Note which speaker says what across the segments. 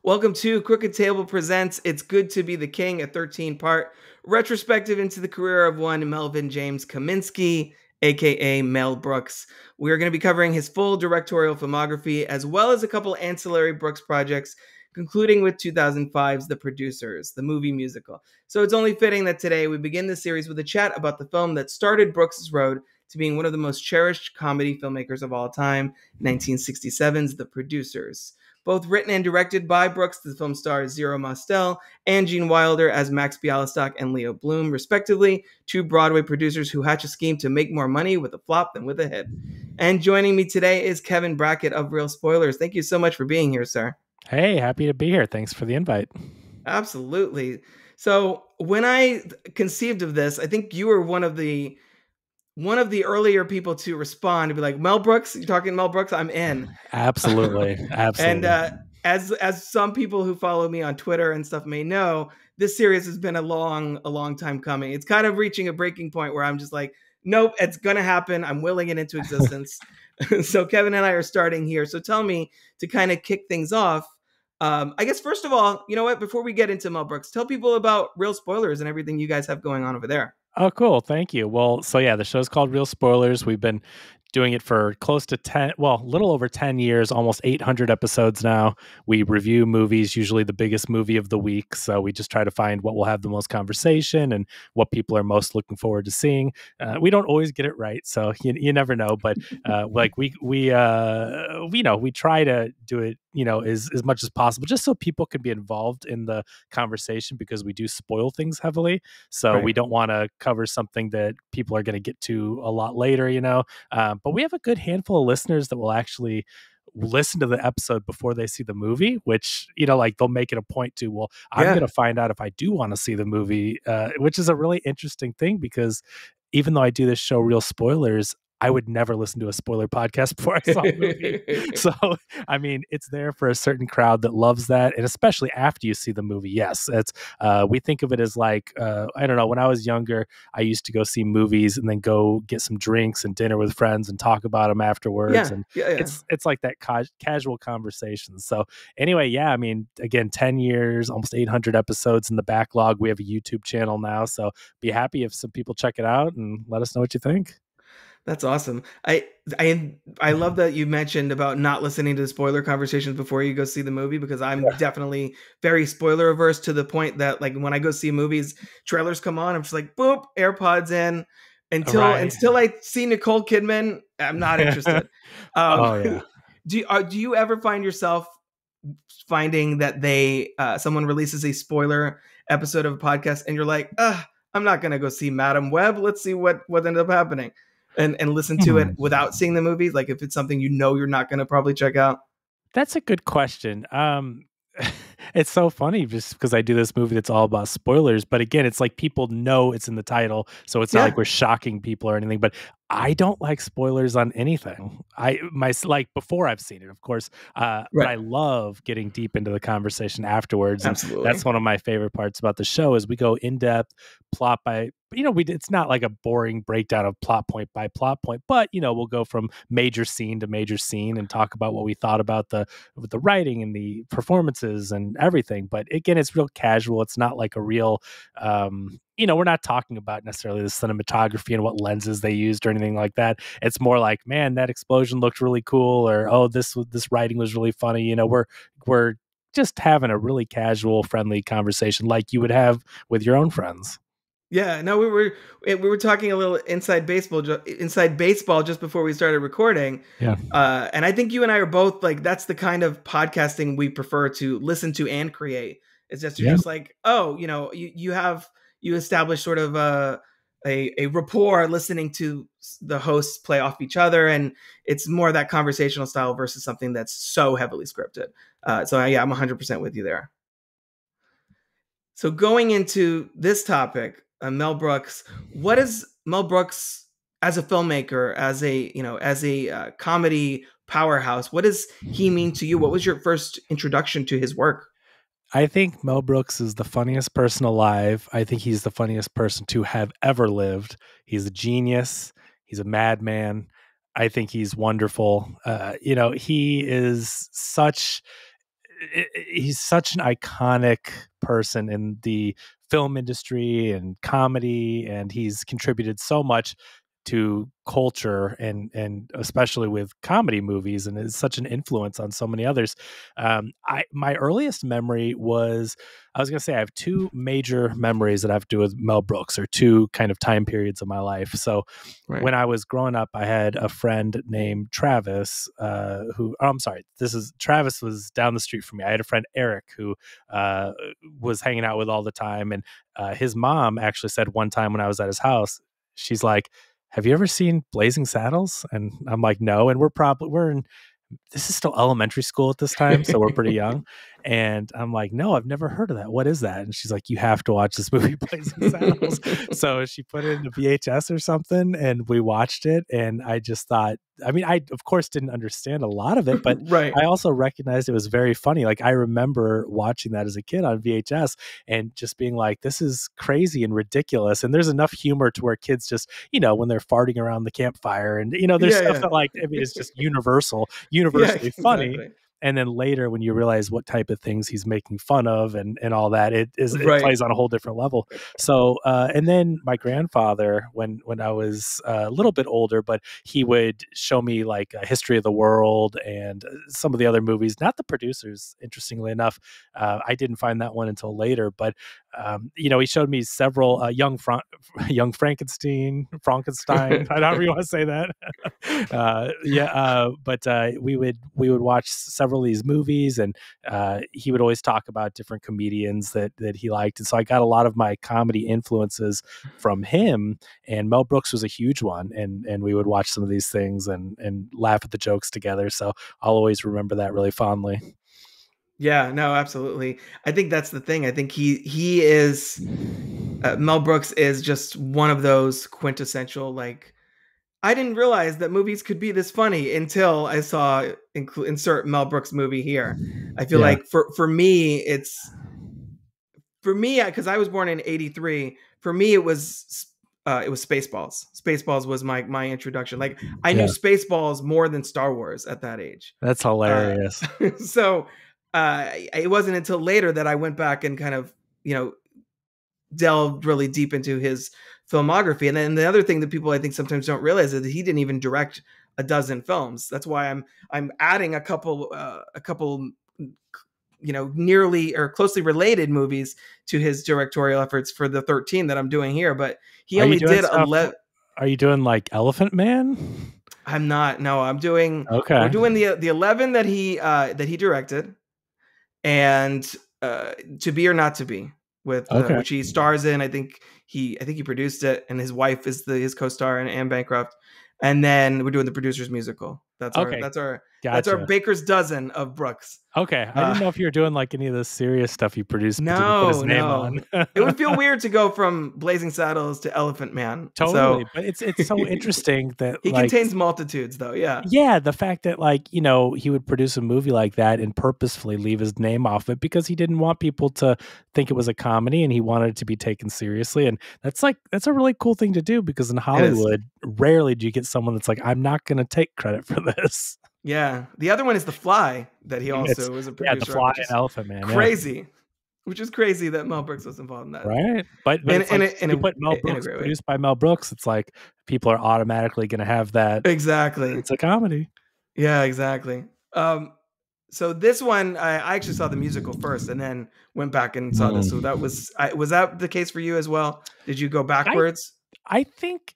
Speaker 1: Welcome to Crooked Table Presents It's Good to Be the King, a 13-part retrospective into the career of one Melvin James Kaminsky, aka Mel Brooks. We're going to be covering his full directorial filmography, as well as a couple ancillary Brooks projects, concluding with 2005's The Producers, the movie musical. So it's only fitting that today we begin the series with a chat about the film that started Brooks' road to being one of the most cherished comedy filmmakers of all time, 1967's The Producers. Both written and directed by Brooks, the film stars Zero Mostel and Gene Wilder as Max Bialystock and Leo Bloom, respectively, two Broadway producers who hatch a scheme to make more money with a flop than with a hit. And joining me today is Kevin Brackett of Reel Spoilers. Thank you so much for being here, sir.
Speaker 2: Hey, happy to be here. Thanks for the invite.
Speaker 1: Absolutely. So when I conceived of this, I think you were one of the earlier people to respond to be like, Mel Brooks, you're talking Mel Brooks, I'm in.
Speaker 2: Absolutely. Absolutely.
Speaker 1: And as some people who follow me on Twitter and stuff may know, this series has been a long time coming. It's kind of reaching a breaking point where I'm just like, nope, it's going to happen. I'm willing it into existence. So Kevin and I are starting here. So tell me, to kind of kick things off, I guess, first of all, you know what, before we get into Mel Brooks, tell people about Reel Spoilers and everything you guys have going on over there.
Speaker 2: Oh, cool. Thank you. Well, so yeah, the show's called Reel Spoilers. We've been doing it for close to a little over 10 years, almost 800 episodes now. We review movies, usually the biggest movie of the week. So we just try to find what will have the most conversation and what people are most looking forward to seeing. We don't always get it right, so you never know. But like we try to do it, as much as possible, just so people can be involved in the conversation, because we do spoil things heavily. So we don't want to cover something that people are going to get to a lot later, but we have a good handful of listeners that will actually listen to the episode before they see the movie, which, like they'll make it a point to, well, I'm going to find out if I do want to see the movie, which is a really interesting thing, because even though I do this show, Reel Spoilers, I would never listen to a spoiler podcast before I saw a movie. So, I mean, it's there for a certain crowd that loves that. And especially after you see the movie. Yes, it's we think of it as like, I don't know, when I was younger, I used to go see movies and then go get some drinks and dinner with friends and talk about them afterwards. It's like that casual conversation. So anyway, I mean, again, 10 years, almost 800 episodes in the backlog. We have a YouTube channel now. So be happy if some people check it out and let us know what you think.
Speaker 1: That's awesome. I love that you mentioned about not listening to the spoiler conversations before you go see the movie, because I'm definitely very spoiler averse, to the point that, like, when I go see movies, trailers come on, I'm just like, boop, AirPods in. Until I see Nicole Kidman, I'm not interested. Do you ever find yourself finding that someone releases a spoiler episode of a podcast and you're like, I'm not gonna go see Madam Web. Let's see what ended up happening. And listen to it without seeing the movie? Like, if it's something you're not going to probably check out?
Speaker 2: That's a good question. It's so funny just because I do this movie that's all about spoilers. But again, it's like people know it's in the title, so it's not like we're shocking people or anything. But I don't like spoilers on anything. Before I've seen it, of course. But I love getting deep into the conversation afterwards.
Speaker 1: Absolutely.
Speaker 2: And that's one of my favorite parts about the show, is we go in depth, plot by. It's not like a boring breakdown of plot point by plot point, but we'll go from major scene to major scene and talk about what we thought about the writing and the performances and everything. But again, it's real casual. It's not like a real, we're not talking about necessarily the cinematography and what lenses they used or anything like that. It's more like, man, that explosion looked really cool, or, oh, this writing was really funny. We're just having a really casual, friendly conversation like you would have with your own friends.
Speaker 1: Yeah, no, we were talking a little inside baseball just before we started recording.
Speaker 2: Yeah.
Speaker 1: And I think you and I are both like, that's the kind of podcasting we prefer to listen to and create. It's just, you're just like, oh, you establish sort of a rapport listening to the hosts play off each other. And it's more that conversational style versus something that's so heavily scripted. I'm 100% with you there. So going into this topic, Mel Brooks, what is Mel Brooks as a filmmaker, as a comedy powerhouse? What does he mean to you? What was your first introduction to his work?
Speaker 2: I think Mel Brooks is the funniest person alive. I think he's the funniest person to have ever lived. He's a genius. He's a madman. I think he's wonderful. He is such he's such an iconic person in the film industry and comedy, and he's contributed so much to culture and especially with comedy movies, and is such an influence on so many others. My earliest memory was, I was going to say, I have two major memories that have to do with Mel Brooks, or two kind of time periods of my life. So when I was growing up, I had a friend named Travis, I'm sorry, Travis was down the street from me. I had a friend, Eric, who was hanging out with all the time. And his mom actually said one time when I was at his house, she's like, have you ever seen Blazing Saddles? And I'm like, no. And we're in, this is still elementary school at this time, so we're pretty young. And I'm like, no, I've never heard of that. What is that? And she's like, you have to watch this movie, Blazing Saddles. So she put it in a VHS or something, and we watched it. And I just thought, I mean, I of course didn't understand a lot of it, but
Speaker 1: Right.
Speaker 2: I also recognized it was very funny. Like, I remember watching that as a kid on VHS and just being like, this is crazy and ridiculous. And there's enough humor to where kids just, when they're farting around the campfire, and there's stuff that, like, I mean, it's just universally funny.
Speaker 1: Exactly.
Speaker 2: And then later, when you realize what type of things he's making fun of and all that, it
Speaker 1: Right.
Speaker 2: plays on a whole different level. So, and then my grandfather, when I was a little bit older, but he would show me like a History of the World and some of the other movies, not the producers, interestingly enough. I didn't find that one until later, but he showed me several Young Frankenstein, however you want to say that. But we would watch several of these movies, and he would always talk about different comedians that he liked, and so I got a lot of my comedy influences from him. And Mel Brooks was a huge one, and we would watch some of these things and laugh at the jokes together. So I'll always remember that really fondly.
Speaker 1: Yeah, no, absolutely. I think that's the thing. I think he is Mel Brooks is just one of those quintessential, like, I didn't realize that movies could be this funny until I saw insert Mel Brooks movie here. I feel like for me, because I was born in '83. For me, it was Spaceballs. Spaceballs was my introduction. Like, I knew Spaceballs more than Star Wars at that age.
Speaker 2: That's hilarious.
Speaker 1: So it wasn't until later that I went back and kind of delved really deep into his filmography. And then the other thing that people, I think, sometimes don't realize is that he didn't even direct a dozen films. That's why I'm adding a couple nearly or closely related movies to his directorial efforts for the 13 that I'm doing here. But he only did 11.
Speaker 2: Are you doing like Elephant Man?
Speaker 1: I'm not. No, I'm doing.
Speaker 2: Okay.
Speaker 1: We're doing the 11 that he directed, and To Be or Not to Be, with which he stars in. I think he produced it, and his wife is his co-star, and Anne Bancroft. And then we're doing the producer's musical. That's our baker's dozen of Brooks.
Speaker 2: Okay, I didn't know if you were doing like any of the serious stuff he produced.
Speaker 1: No,
Speaker 2: put his name on.
Speaker 1: It would feel weird to go from Blazing Saddles to Elephant Man.
Speaker 2: Totally, so, but it's so interesting that
Speaker 1: he contains multitudes, though.
Speaker 2: Yeah, the fact that he would produce a movie like that and purposefully leave his name off it because he didn't want people to think it was a comedy, and he wanted it to be taken seriously. And that's a really cool thing to do, because in Hollywood, rarely do you get someone that's like, I'm not going to take credit for this.
Speaker 1: Yeah, the other one is The Fly, that he also was a producer.
Speaker 2: Yeah, The Fly and Elephant Man.
Speaker 1: Crazy, which is crazy that Mel Brooks was involved in that.
Speaker 2: Right, but you put Mel Brooks produced by Mel Brooks, it's like people are automatically going to have that.
Speaker 1: Exactly,
Speaker 2: it's a comedy.
Speaker 1: Yeah, exactly. So this one, I actually saw the musical first, and then went back and saw this. So that was that the case for you as well? Did you go backwards?
Speaker 2: I think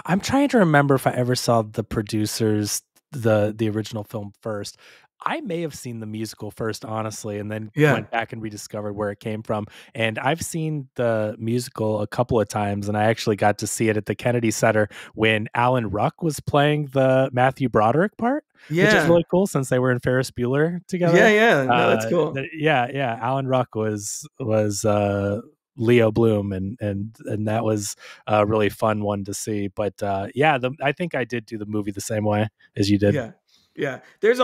Speaker 2: I'm trying to remember if I ever saw the producers, the original film first. I may have seen the musical first, honestly, and then went back and rediscovered where it came from. And I've seen the musical a couple of times, and I actually got to see it at the Kennedy Center when Alan Ruck was playing the Matthew Broderick part, which is really cool since they were in Ferris Bueller together.
Speaker 1: Yeah, no, that's cool.
Speaker 2: Alan Ruck was Leo Bloom, and that was a really fun one to see. But I think I did do the movie the same way as you did.
Speaker 1: Yeah. There's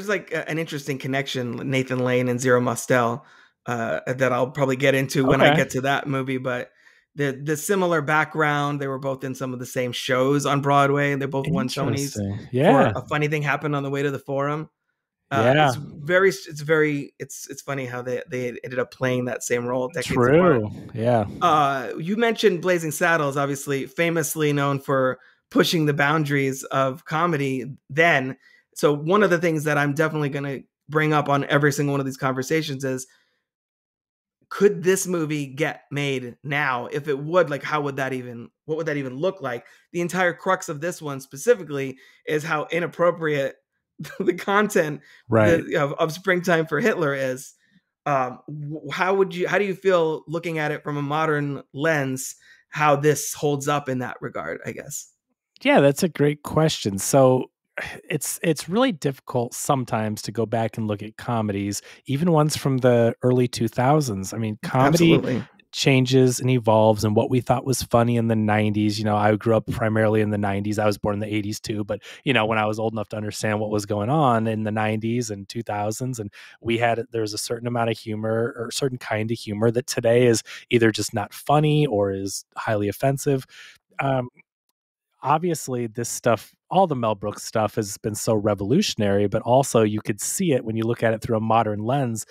Speaker 1: like an interesting connection, Nathan Lane and Zero Mostel, that I'll probably get into when I get to that movie. But the similar background, they were both in some of the same shows on Broadway, and they both won Tonys.
Speaker 2: Yeah.
Speaker 1: For A Funny Thing Happened on the Way to the Forum.
Speaker 2: Yeah.
Speaker 1: It's funny how they ended up playing that same role decades apart.
Speaker 2: True. Yeah.
Speaker 1: You mentioned Blazing Saddles, obviously famously known for pushing the boundaries of comedy then. So one of the things that I'm definitely going to bring up on every single one of these conversations is, could this movie get made now? If it would, like, what would that even look like? The entire crux of this one specifically is how inappropriate the content
Speaker 2: Right.
Speaker 1: of Springtime for Hitler is. How do you feel looking at it from a modern lens, how this holds up in that regard, I guess?
Speaker 2: Yeah, that's a great question. So it's really difficult sometimes to go back and look at comedies, even ones from the early 2000s. I mean, comedy
Speaker 1: Absolutely.
Speaker 2: changes and evolves, and what we thought was funny in the 90s, I grew up primarily in the 90s. I was born in the 80s too, but when I was old enough to understand what was going on in the 90s and 2000s, and there was a certain amount of humor or a certain kind of humor that today is either just not funny or is highly offensive. Um, Obviously this stuff, all the Mel Brooks stuff has been so revolutionary, but also you could see it when you look at it through a modern lens.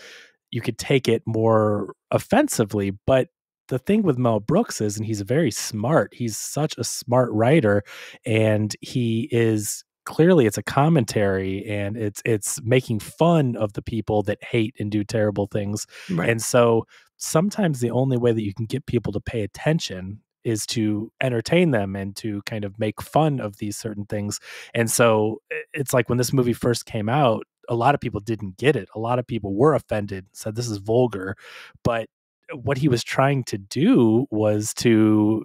Speaker 2: You could take it more offensively. But the thing with Mel Brooks is, and he's very smart, he's such a smart writer, and he is clearly, it's a commentary, and it's making fun of the people that hate and do terrible things.
Speaker 1: Right.
Speaker 2: And so sometimes the only way that you can get people to pay attention is to entertain them and to kind of make fun of these certain things. And so it's like when this movie first came out, a lot of people didn't get it. A lot of people were offended, said this is vulgar. But what he was trying to do was to,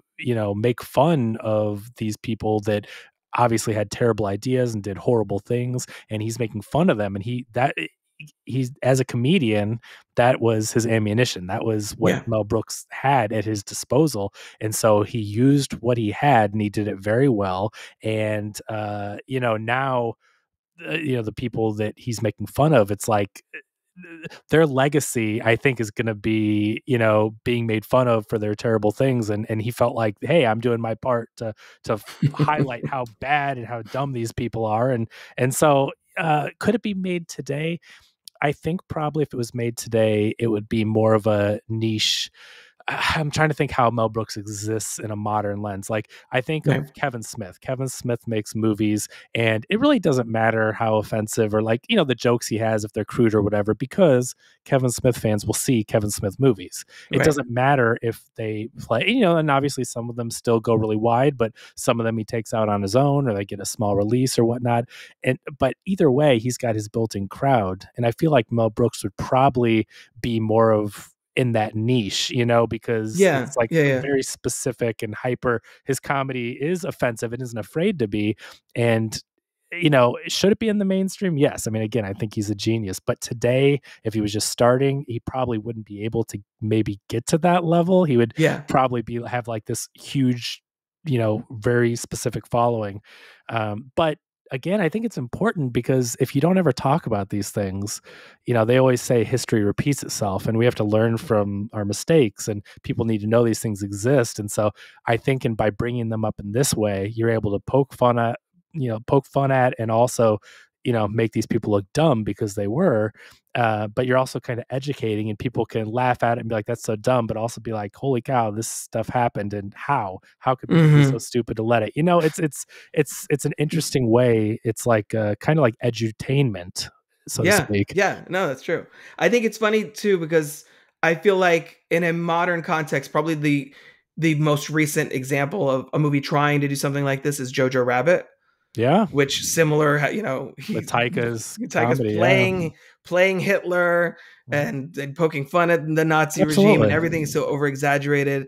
Speaker 2: make fun of these people that obviously had terrible ideas and did horrible things, and he's making fun of them. And he's, as a comedian, that was his ammunition. That was what Mel Brooks had at his disposal. And so he used what he had, and he did it very well. And, now, the people that he's making fun of, it's like their legacy, I think, is going to be, being made fun of for their terrible things. And he felt like, hey, I'm doing my part to highlight how bad and how dumb these people are. And so, could it be made today? I think probably if it was made today, it would be more of a niche. I'm trying to think how Mel Brooks exists in a modern lens. Like, I think of Kevin Smith. Kevin Smith makes movies, and it really doesn't matter how offensive or the jokes he has, if they're crude or whatever, because Kevin Smith fans will see Kevin Smith movies. It doesn't matter if they play, and obviously some of them still go really wide, but some of them he takes out on his own, or they get a small release or whatnot. But either way, he's got his built-in crowd. And I feel like Mel Brooks would probably be more of in that niche, because it's like very specific and hyper. His comedy is offensive and isn't afraid to be. And, should it be in the mainstream? Yes. I mean, again, I think he's a genius, but today, if he was just starting, he probably wouldn't be able to maybe get to that level. He would probably have like this huge, very specific following. But again, I think it's important, because if you don't ever talk about these things, they always say history repeats itself, and we have to learn from our mistakes, and people need to know these things exist. And so I think, by bringing them up in this way, you're able to poke fun at, and also, make these people look dumb because they were, but you're also kind of educating, and people can laugh at it and be like, that's so dumb, but also be like, holy cow, this stuff happened. And how could people be so stupid to let it, it's an interesting way. It's like kind of like edutainment, so to speak.
Speaker 1: Yeah, no, that's true. I think it's funny too, because I feel like in a modern context, probably the most recent example of a movie trying to do something like this is Jojo Rabbit.
Speaker 2: Yeah,
Speaker 1: which similar,
Speaker 2: with Taika's
Speaker 1: comedy, playing Hitler and poking fun at the Nazi regime, and everything is so over exaggerated.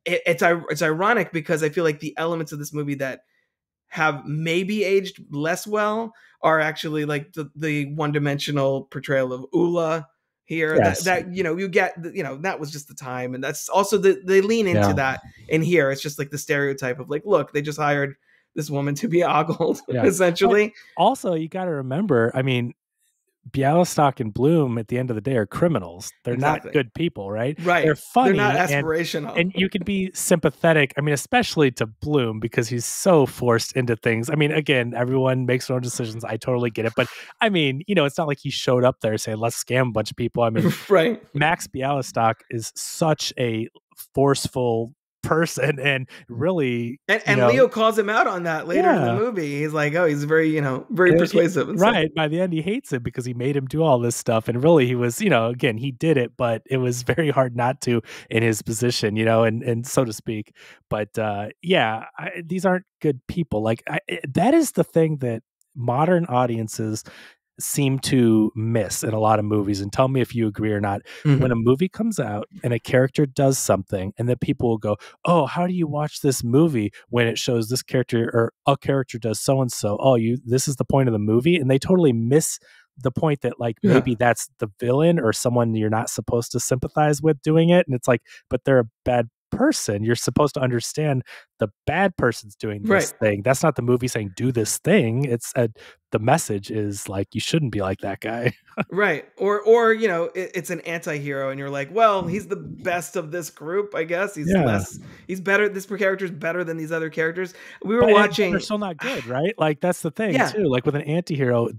Speaker 1: It's ironic, because I feel like the elements of this movie that have maybe aged less well are actually like the one-dimensional portrayal of Ula here.
Speaker 2: Yes.
Speaker 1: That you get, that was just the time, and that's also they lean into that in here. It's just like the stereotype of like, look, they just hired this woman to be ogled, essentially.
Speaker 2: But also, you got to remember, I mean, Bialystok and Bloom at the end of the day are criminals. They're not
Speaker 1: Exactly.
Speaker 2: good people, right?
Speaker 1: Right.
Speaker 2: They're funny.
Speaker 1: They're not aspirational.
Speaker 2: And you can be sympathetic. I mean, especially to Bloom because he's so forced into things. I mean, again, everyone makes their own decisions. I totally get it. But I mean, it's not like he showed up there saying, let's scam a bunch of people. I mean,
Speaker 1: right.
Speaker 2: Max Bialystok is such a forceful person and really
Speaker 1: and Leo calls him out on that later in the movie. He's like, oh, he's very very persuasive and
Speaker 2: right
Speaker 1: stuff.
Speaker 2: By the end he hates it because he made him do all this stuff, and really he was again, he did it, but it was very hard not to in his position, and so to speak. But these aren't good people. Like that is the thing that modern audiences seem to miss in a lot of movies, and tell me if you agree or not. When a movie comes out and a character does something, and then people will go, oh, how do you watch this movie when it shows this character or a character does so and so? Oh, this is the point of the movie, and they totally miss the point that maybe that's the villain or someone you're not supposed to sympathize with doing it, and it's like, but they're a bad person. You're supposed to understand the bad person's doing this thing. That's not the movie saying do this thing. It's the message is like, you shouldn't be like that guy.
Speaker 1: Right. Or it's an anti-hero and you're like, well, he's the best of this group, I guess. He's better. This character is better than these other characters. We were watching.
Speaker 2: They're still not good, right? Like that's the thing too. Like with an anti-hero,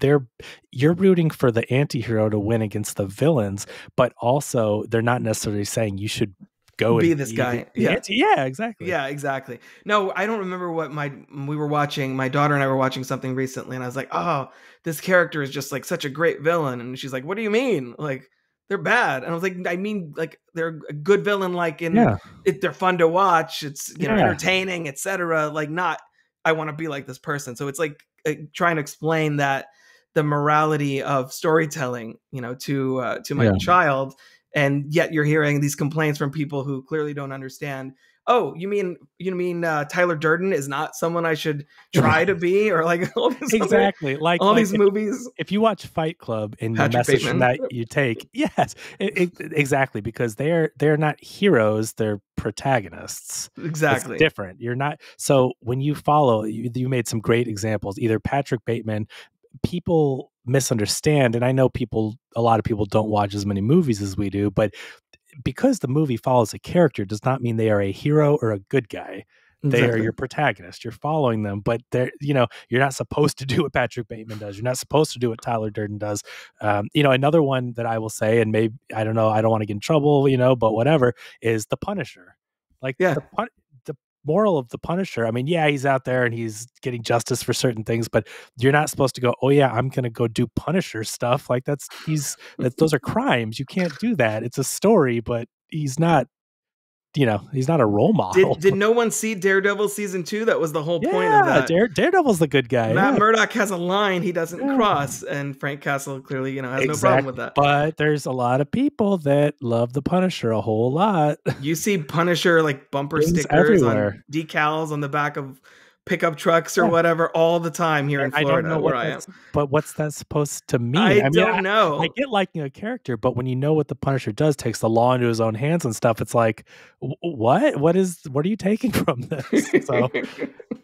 Speaker 2: you're rooting for the anti-hero to win against the villains, but also they're not necessarily saying you should go
Speaker 1: be
Speaker 2: and
Speaker 1: this guy.
Speaker 2: Exactly.
Speaker 1: Yeah, exactly. No, I don't remember what we were watching. My daughter and I were watching something recently, and I was like, "Oh, this character is just like such a great villain." And she's like, "What do you mean? Like they're bad?" And I was like, "I mean, like they're a good villain. Like they're fun to watch. It's entertaining, etc. Like not, I want to be like this person." So it's like trying to explain that the morality of storytelling, to my child. And yet you're hearing these complaints from people who clearly don't understand. Oh, you mean Tyler Durden is not someone I should try to be, or like all this
Speaker 2: exactly like
Speaker 1: all these movies.
Speaker 2: If you watch Fight Club and the
Speaker 1: Patrick
Speaker 2: message
Speaker 1: Bateman.
Speaker 2: that you take, exactly, because they're not heroes, they're protagonists.
Speaker 1: Exactly,
Speaker 2: it's different. You're not. So when you follow, you made some great examples. Either Patrick Bateman. People misunderstand, and I know a lot of people don't watch as many movies as we do, but because the movie follows a character does not mean they are a hero or a good guy. They are your protagonist. You're following them, but you're not supposed to do what Patrick Bateman does. You're not supposed to do what Tyler Durden does. Another one that I will say, and maybe, I don't know, I don't want to get in trouble, but whatever, is The Punisher. Like the moral of The Punisher, I mean, he's out there and he's getting justice for certain things, but you're not supposed to go, oh yeah, I'm gonna go do Punisher stuff. Like those are crimes. You can't do that. It's a story, but he's not a role model.
Speaker 1: Did no one see Daredevil season 2? That was the whole point of that.
Speaker 2: Daredevil's the good guy.
Speaker 1: Matt Murdock has a line he doesn't cross, and Frank Castle clearly, has no problem with that.
Speaker 2: But there's a lot of people that love the Punisher a whole lot.
Speaker 1: You see Punisher like bumper stickers everywhere. On decals on the back of pickup trucks or whatever all the time here in Florida. I don't know where I am.
Speaker 2: But what's that supposed to mean?
Speaker 1: I don't know.
Speaker 2: I get liking a character, but when you know what the Punisher does, takes the law into his own hands and stuff, it's like, what are you taking from this? So,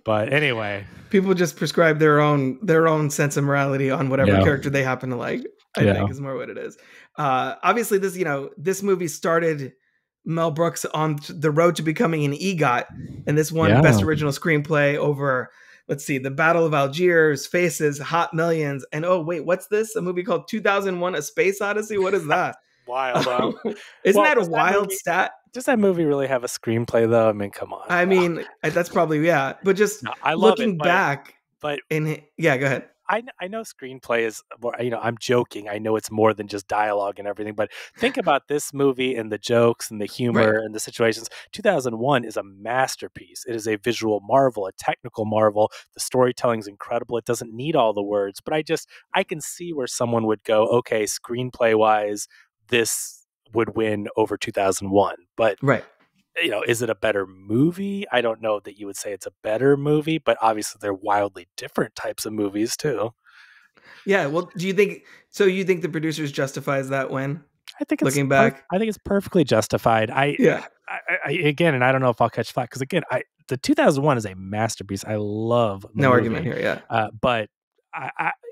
Speaker 2: but anyway,
Speaker 1: people just prescribe their own sense of morality on whatever character they happen to like. I think is more what it is. Obviously, this movie started Mel Brooks on the road to becoming an EGOT, and this won Best Original Screenplay over, let's see, The Battle of Algiers, Faces, Hot Millions, and oh wait, what's this? A movie called 2001: A Space Odyssey? What is that?
Speaker 2: Wild.
Speaker 1: Isn't that a wild stat?
Speaker 2: Does that movie really have a screenplay though? I mean, come on.
Speaker 1: I mean, that's probably but just looking back. But go ahead.
Speaker 2: I know screenplay is more, I'm joking. I know it's more than just dialogue and everything, but think about this movie and the jokes and the humor and the situations. 2001 is a masterpiece. It is a visual marvel, a technical marvel. The storytelling is incredible. It doesn't need all the words, but I can see where someone would go, okay, screenplay wise, this would win over 2001. But is it a better movie? I don't know that you would say it's a better movie, but obviously they're wildly different types of movies too.
Speaker 1: Yeah. Well, you think the producers justifies that win?
Speaker 2: I think
Speaker 1: looking back,
Speaker 2: I think it's perfectly justified. I again, and I don't know if I'll catch flack because again, the 2001 is a masterpiece. I love the movie.
Speaker 1: Argument here. Yeah.
Speaker 2: But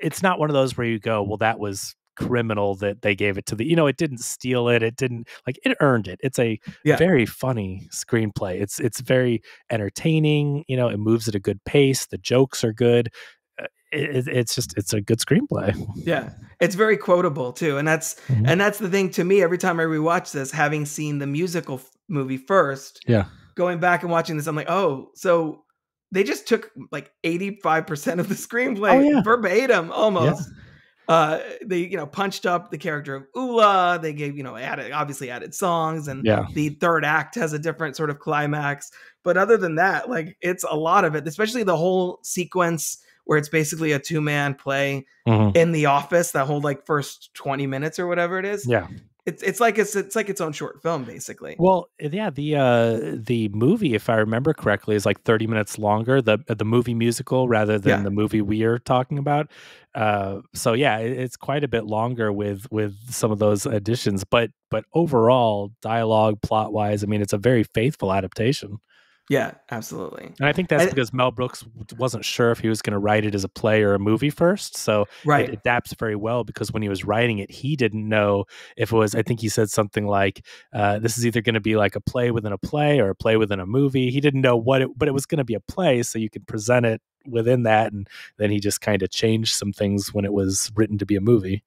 Speaker 2: it's not one of those where you go, well, that was criminal that they gave it to it didn't steal it. It didn't it earned it. It's a
Speaker 1: Yeah.
Speaker 2: very funny screenplay. It's very entertaining. It moves at a good pace. The jokes are good. It's a good screenplay.
Speaker 1: Yeah. It's very quotable too. And that's the thing to me, every time I rewatch this, having seen the musical movie first,
Speaker 2: Yeah.
Speaker 1: going back and watching this, I'm like, oh, so they just took like 85% of the screenplay verbatim almost. Yeah. They, punched up the character of Ula. They gave, added songs, and the third act has a different sort of climax. But other than that, like, it's a lot of it, especially the whole sequence where it's basically a 2-man play in the office, that whole like first 20 minutes or whatever it is.
Speaker 2: Yeah.
Speaker 1: It's like its own short film, basically.
Speaker 2: Well, yeah, the movie, if I remember correctly, is like 30 minutes longer, the movie musical, rather than the movie we are talking about. So yeah, it's quite a bit longer with some of those additions, but overall, dialogue, plot wise, I mean, it's a very faithful adaptation.
Speaker 1: Yeah, absolutely.
Speaker 2: And I think that's because Mel Brooks wasn't sure if he was going to write it as a play or a movie first. So it adapts very well, because when he was writing it, he didn't know if it was, I think he said something like, this is either going to be like a play within a play or a play within a movie. He didn't know but it was going to be a play, so you could present it within that. And then he just kind of changed some things when it was written to be a movie.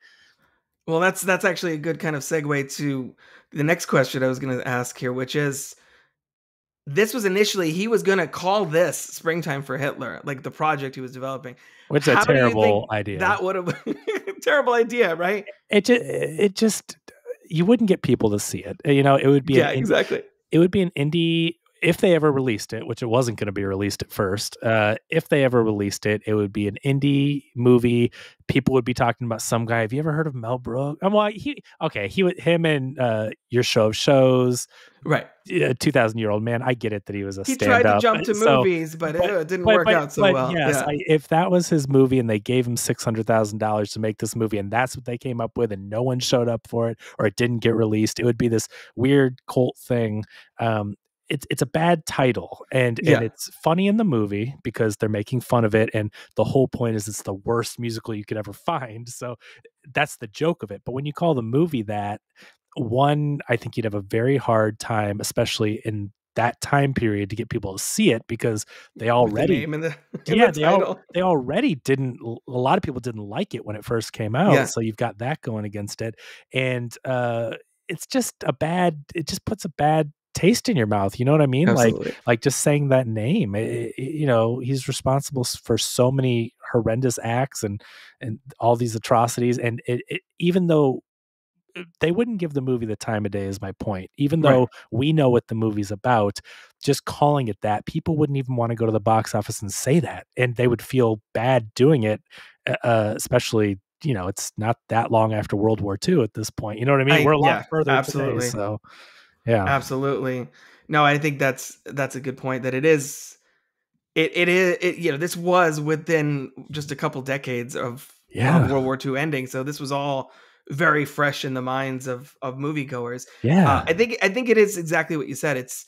Speaker 1: Well, that's actually a good kind of segue to the next question I was going to ask here, which is, this was initially, he was going to call this Springtime for Hitler, like the project he was developing.
Speaker 2: Which is a terrible idea.
Speaker 1: That would have terrible idea, right?
Speaker 2: It just, you wouldn't get people to see it. It would be
Speaker 1: exactly.
Speaker 2: It would be an indie, if they ever released it, which it wasn't going to be released at first. If they ever released it, it would be an indie movie. People would be talking about some guy. Have you ever heard of Mel Brooks? Him and Your Show of Shows,
Speaker 1: right?
Speaker 2: 2,000-year-old man. I get it that he was a stand-up.
Speaker 1: He tried to jump to movies, but it didn't work out so well.
Speaker 2: Yes, if that was his movie and they gave him $600,000 to make this movie, and that's what they came up with, and no one showed up for it, or it didn't get released, it would be this weird cult thing. It's a bad title, and it's funny in the movie because they're making fun of it, and the whole point is it's the worst musical you could ever find. So that's the joke of it. But when you call the movie that, one, I think you'd have a very hard time, especially in that time period, to get people to see it, because they already they already didn't. A lot of people didn't like it when it first came out, so you've got that going against it, and it's just it just puts a bad taste in your mouth. You know what I mean?
Speaker 1: Absolutely.
Speaker 2: Like just saying that name, he's responsible for so many horrendous acts and all these atrocities. And even though they wouldn't give the movie the time of day, is my point, even though we know what the movie's about, just calling it that, people wouldn't even want to go to the box office and say that, and they would feel bad doing it, especially, it's not that long after World War II at this point. You know what I mean? We're a lot further today, so yeah, absolutely.
Speaker 1: No, I think that's a good point, that it is, this was within just a couple decades of World War II ending. So this was all very fresh in the minds of moviegoers.
Speaker 2: Yeah.
Speaker 1: I think it is exactly what you said. It's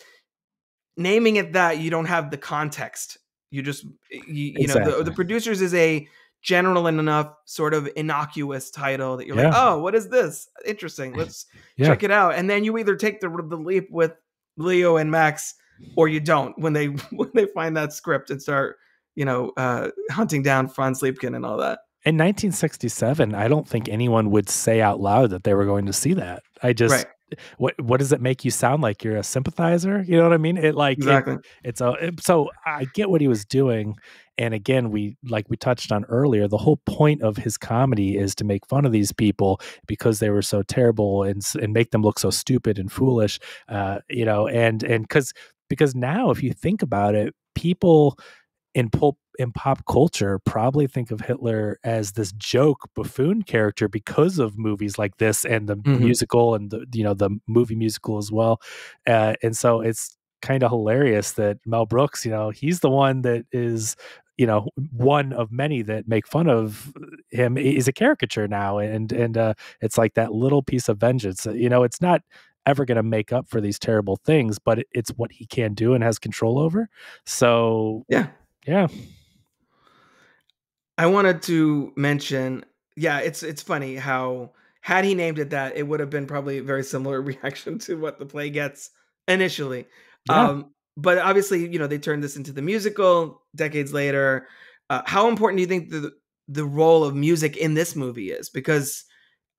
Speaker 1: naming it that, you don't have the context. You just, the producers is a general enough sort of innocuous title that you're like, oh, what is this? Interesting. Let's check it out. And then you either take the leap with Leo and Max, or you don't, when they find that script and start, hunting down Franz Liebkin and all that.
Speaker 2: In 1967, I don't think anyone would say out loud that they were going to see that. I just, what does it make you sound like? You're a sympathizer? You know what I mean?
Speaker 1: Exactly.
Speaker 2: So I get what he was doing. And again, we touched on earlier, the whole point of his comedy is to make fun of these people because they were so terrible, and make them look so stupid and foolish, and because now, if you think about it, people in pop culture probably think of Hitler as this joke buffoon character because of movies like this and the musical and the movie musical as well. And so it's kind of hilarious that Mel Brooks, he's the one that is, one of many that make fun of him. He's a caricature now. And it's like that little piece of vengeance, it's not ever going to make up for these terrible things, but it's what he can do and has control over. So yeah.
Speaker 1: I wanted to mention, Yeah, it's funny how had he named it that, it would have been probably a very similar reaction to what the play gets initially.
Speaker 2: Yeah.
Speaker 1: But obviously, they turned this into the musical decades later. How important do you think the role of music in this movie is? Because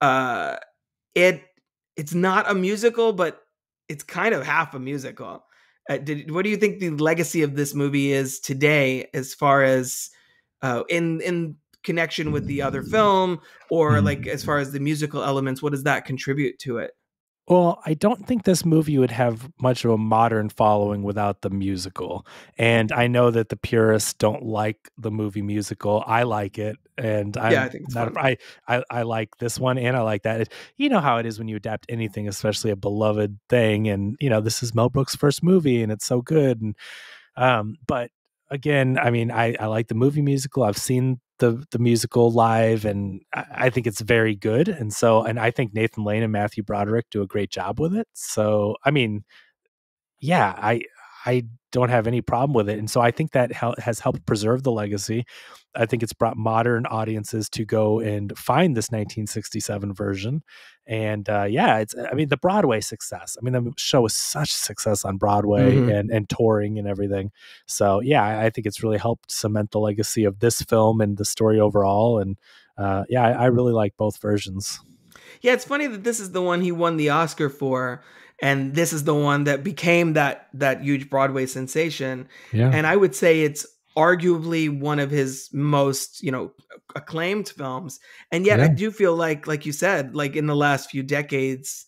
Speaker 1: uh, it it's not a musical, but it's kind of half a musical. What do you think the legacy of this movie is today, as far as in connection with the other film, or like
Speaker 2: Mhm.
Speaker 1: as far as the musical elements? What does that contribute to it?
Speaker 2: Well, I don't think this movie would have much of a modern following without the musical. And I know that the purists don't like the movie musical. I like it, and
Speaker 1: Yeah, I
Speaker 2: I'm
Speaker 1: think it's
Speaker 2: not
Speaker 1: fun.
Speaker 2: a, I like this one, and I like that. You know how it is when you adapt anything, especially a beloved thing, and this is Mel Brooks' first movie, and it's so good. And but again, I mean, I like the movie musical. I've seen the musical live, and I think it's very good. And I think Nathan Lane and Matthew Broderick do a great job with it. So I mean, yeah, I don't have any problem with it, and so I think that has helped preserve the legacy. I think it's brought modern audiences to go and find this 1967 version, and yeah, it's I mean the Broadway success. I mean the show was such a success on Broadway
Speaker 1: Hmm.
Speaker 2: and touring and everything. So yeah, I think it's really helped cement the legacy of this film and the story overall. And yeah, I really like both versions.
Speaker 1: Yeah, it's funny that this is the one he won the Oscar for, and this is the one that became that huge Broadway sensation.
Speaker 2: Yeah,
Speaker 1: And I would say it's arguably one of his most, acclaimed films. And yet I
Speaker 2: yeah,
Speaker 1: do feel like you said, like in the last few decades,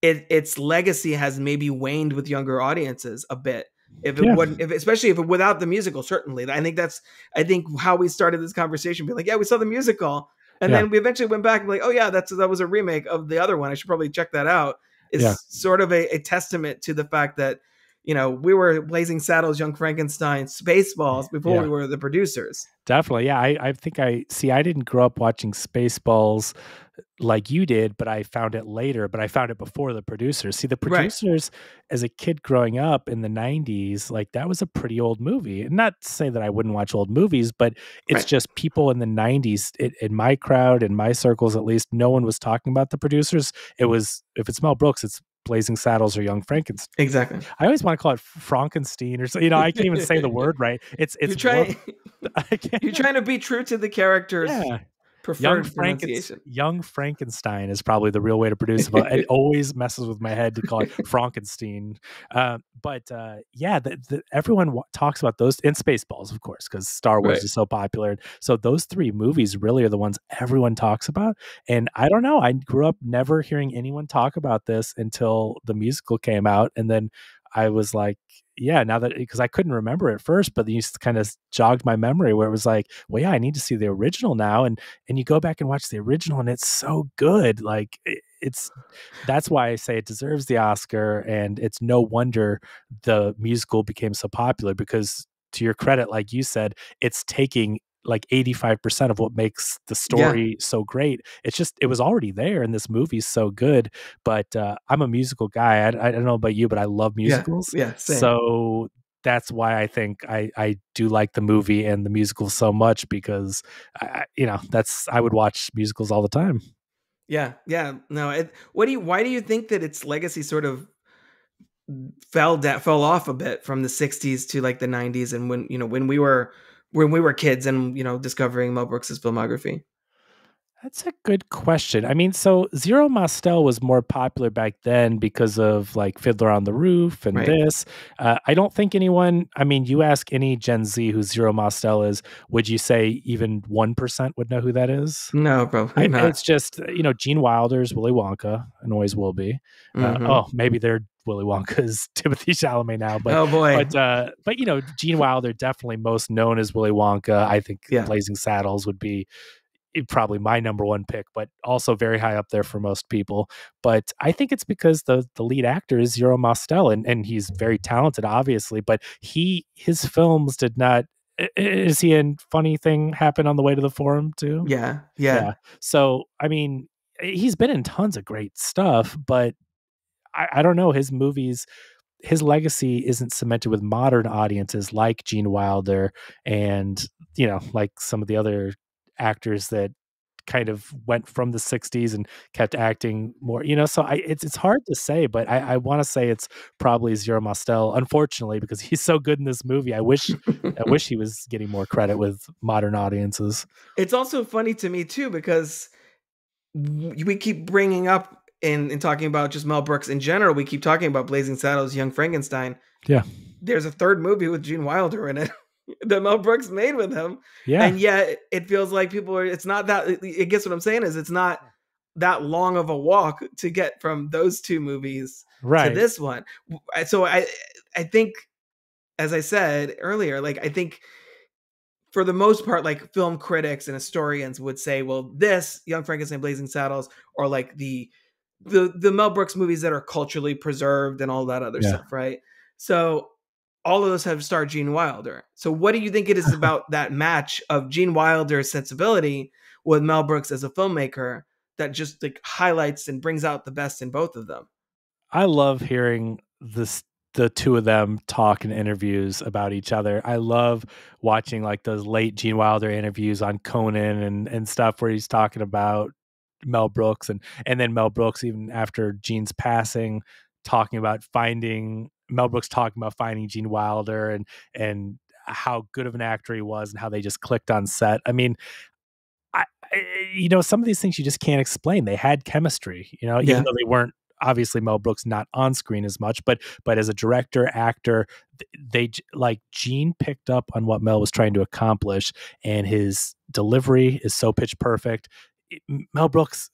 Speaker 1: its legacy has maybe waned with younger audiences a bit. If it
Speaker 2: yeah,
Speaker 1: wouldn't, if especially if it without the musical, certainly. I think how we started this conversation, be like, yeah, we saw the musical, and
Speaker 2: yeah,
Speaker 1: then we eventually went back and like, oh yeah, that was a remake of the other one. I should probably check that out.
Speaker 2: yeah,
Speaker 1: Is sort of a testament to the fact that we were Blazing Saddles, Young Frankenstein, Spaceballs before
Speaker 2: yeah.
Speaker 1: we were the producers.
Speaker 2: Definitely. Yeah. I think I didn't grow up watching Spaceballs like you did, but I found it later, but I found it before the producers. See, the
Speaker 1: Right,
Speaker 2: producers, as a kid growing up in the 90s, like that was a pretty old movie. And not to say that I wouldn't watch old movies, but it's
Speaker 1: right,
Speaker 2: just people in the 90s, in my crowd, in my circles at least, no one was talking about the producers. It was, if it's Mel Brooks, it's Blazing Saddles or Young Frankenstein.
Speaker 1: exactly.
Speaker 2: I always want to call it Frankenstein or so. I can't even say the word right. It's
Speaker 1: you're
Speaker 2: more.
Speaker 1: trying
Speaker 2: I can't,
Speaker 1: you're trying to be true to the character's
Speaker 2: yeah.
Speaker 1: preferred pronunciation.
Speaker 2: Young Frankenstein is probably the real way to produce it, but it always messes with my head to call it Frankenstein. But yeah, everyone talks about those in Spaceballs, of course, because Star Wars
Speaker 1: Right.
Speaker 2: is so popular. So those three movies really are the ones everyone talks about. And I don't know, I grew up never hearing anyone talk about this until the musical came out, and then I was like, yeah, now that because I couldn't remember it first, but you kind of jogged my memory where it was like, well, yeah, I need to see the original now, and you go back and watch the original, and it's so good. Like it's that's why I say it deserves the Oscar, and it's no wonder the musical became so popular because, to your credit, like you said, it's taking like 85% of what makes the
Speaker 1: Yeah.
Speaker 2: story so great. It's just it was already there, and this movie's so good. But I'm a musical guy. I don't know about you, but I love
Speaker 1: Yeah.
Speaker 2: musicals.
Speaker 1: Yeah. Same.
Speaker 2: So that's why I think I do like the movie and the musical so much because that's I would watch musicals all the time.
Speaker 1: Yeah. Yeah. No. Why do you think that its legacy sort of fell off a bit from the '60s to like the '90s, and when we were kids and discovering Mel Brooks's filmography?
Speaker 2: That's a good question. I mean, so Zero Mostel was more popular back then because of like Fiddler on the Roof and
Speaker 1: Right.
Speaker 2: this. I don't think anyone, I mean, you ask any Gen Z who Zero Mostel is, would you say even 1% would know who that is?
Speaker 1: No, probably
Speaker 2: It's
Speaker 1: not.
Speaker 2: just, Gene Wilder's Willy Wonka and always will be.
Speaker 1: Hmm.
Speaker 2: Oh, maybe they're Willy Wonka's Timothy Chalamet now, but
Speaker 1: Oh boy.
Speaker 2: Gene Wilder definitely most known as Willy Wonka. I think
Speaker 1: Yeah.
Speaker 2: Blazing Saddles would be probably my number one pick, but also very high up there for most people. But I think it's because the lead actor is Zero Mostel, and he's very talented, obviously. But his films did not. Is he in Funny Thing Happen on the Way to the Forum too?
Speaker 1: Yeah. Yeah.
Speaker 2: Yeah. So I mean, he's been in tons of great stuff, but I don't know his movies. His legacy isn't cemented with modern audiences like Gene Wilder and like some of the other actors that kind of went from the 60s and kept acting more, so it's hard to say, but I want to say it's probably Zero Mostel, unfortunately, because he's so good in this movie. I wish he was getting more credit with modern audiences.
Speaker 1: It's also funny to me too, because we keep bringing up in talking about just Mel Brooks in general, we keep talking about Blazing Saddles, Young Frankenstein.
Speaker 2: Yeah.
Speaker 1: There's a third movie with Gene Wilder in it that Mel Brooks made with him.
Speaker 2: Yeah.
Speaker 1: And yet it feels like it's not that, I guess what I'm saying is it's not that long of a walk to get from those two movies to this one. So I think, as I said earlier, like, I think for the most part, like, film critics and historians would say, well, this Young Frankenstein, Blazing Saddles, or like the Mel Brooks movies that are culturally preserved and all that other stuff, right? So all of those have starred Gene Wilder. So what do you think it is about that match of Gene Wilder's sensibility with Mel Brooks as a filmmaker that just like highlights and brings out the best in both of them?
Speaker 2: I love hearing the two of them talk in interviews about each other. I love watching like those late Gene Wilder interviews on Conan and stuff where he's talking about Mel Brooks and then Mel Brooks, even after Gene's passing, talking about finding Gene Wilder and how good of an actor he was and how they just clicked on set. I mean, some of these things you just can't explain. They had chemistry, even though they weren't, obviously Mel Brooks not on screen as much, but as a director, actor, they like Gene picked up on what Mel was trying to accomplish, and his delivery is so pitch perfect. Mel Brooks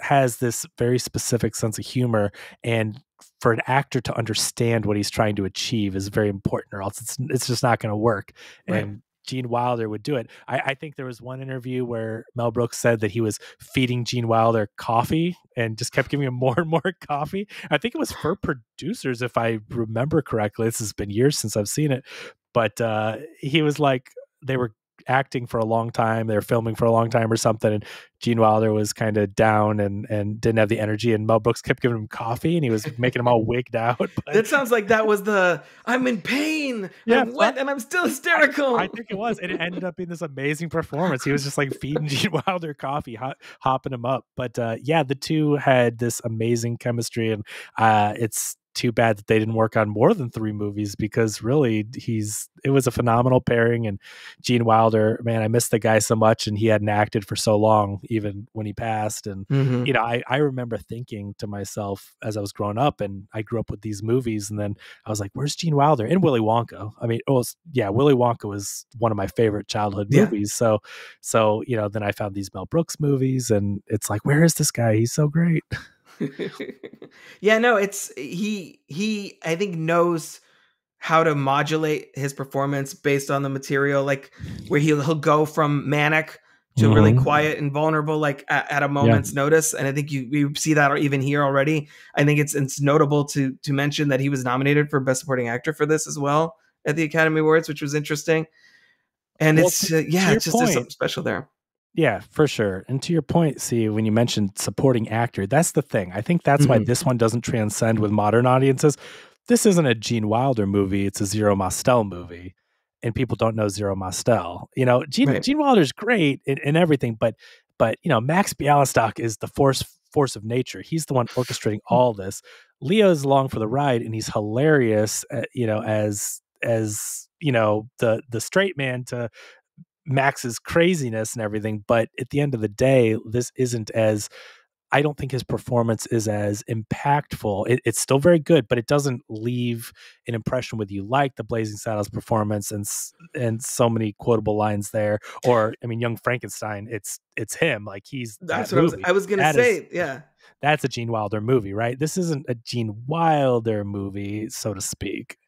Speaker 2: has this very specific sense of humor, and for an actor to understand what he's trying to achieve is very important, or else it's just not going to work. Right. And Gene Wilder would do it. I think there was one interview where Mel Brooks said that he was feeding Gene Wilder coffee and just kept giving him more and more coffee. I think it was for producers, if I remember correctly. This has been years since I've seen it, but he was like, they were acting for a long time, they were filming for a long time or something, and Gene Wilder was kind of down and didn't have the energy, and Mel Brooks kept giving him coffee and he was making him all wigged out. But
Speaker 1: that sounds like that was I'm in pain, I'm wet, and I'm still hysterical.
Speaker 2: I think it was, and it ended up being this amazing performance. He was just like feeding Gene Wilder coffee, hopping him up. But the two had this amazing chemistry, and it's too bad that they didn't work on more than 3 movies, because really it was a phenomenal pairing. And Gene Wilder, man, I miss the guy so much, and he hadn't acted for so long, even when he passed. And I remember thinking to myself as I was growing up, and I grew up with these movies, and then I was like, where's Gene Wilder? And Willy Wonka. I mean, Willy Wonka was one of my favorite childhood movies. So then I found these Mel Brooks movies, and it's like, where is this guy? He's so great.
Speaker 1: It's he I think knows how to modulate his performance based on the material, like where he'll go from manic to really quiet and vulnerable, like at a moment's notice. And I think we see that even here already. I think it's notable to mention that he was nominated for Best Supporting Actor for this as well at the Academy Awards, which was interesting. And it's just there's something special there.
Speaker 2: Yeah, for sure. And to your point, see, when you mentioned supporting actor, that's the thing. I think that's why this one doesn't transcend with modern audiences. This isn't a Gene Wilder movie. It's a Zero Mostel movie. And people don't know Zero Mostel. Gene Wilder's great in everything, but Max Bialystock is the force of nature. He's the one orchestrating all this. Leo's along for the ride, and he's hilarious, as the straight man to Max's craziness and everything. But at the end of the day, I don't think his performance is as impactful. It's still very good, but it doesn't leave an impression with you like the Blazing Saddles performance and so many quotable lines there. Or, I mean, Young Frankenstein, it's him. Like,
Speaker 1: that's what I was going to say.
Speaker 2: That's a Gene Wilder movie, right? This isn't a Gene Wilder movie, so to speak.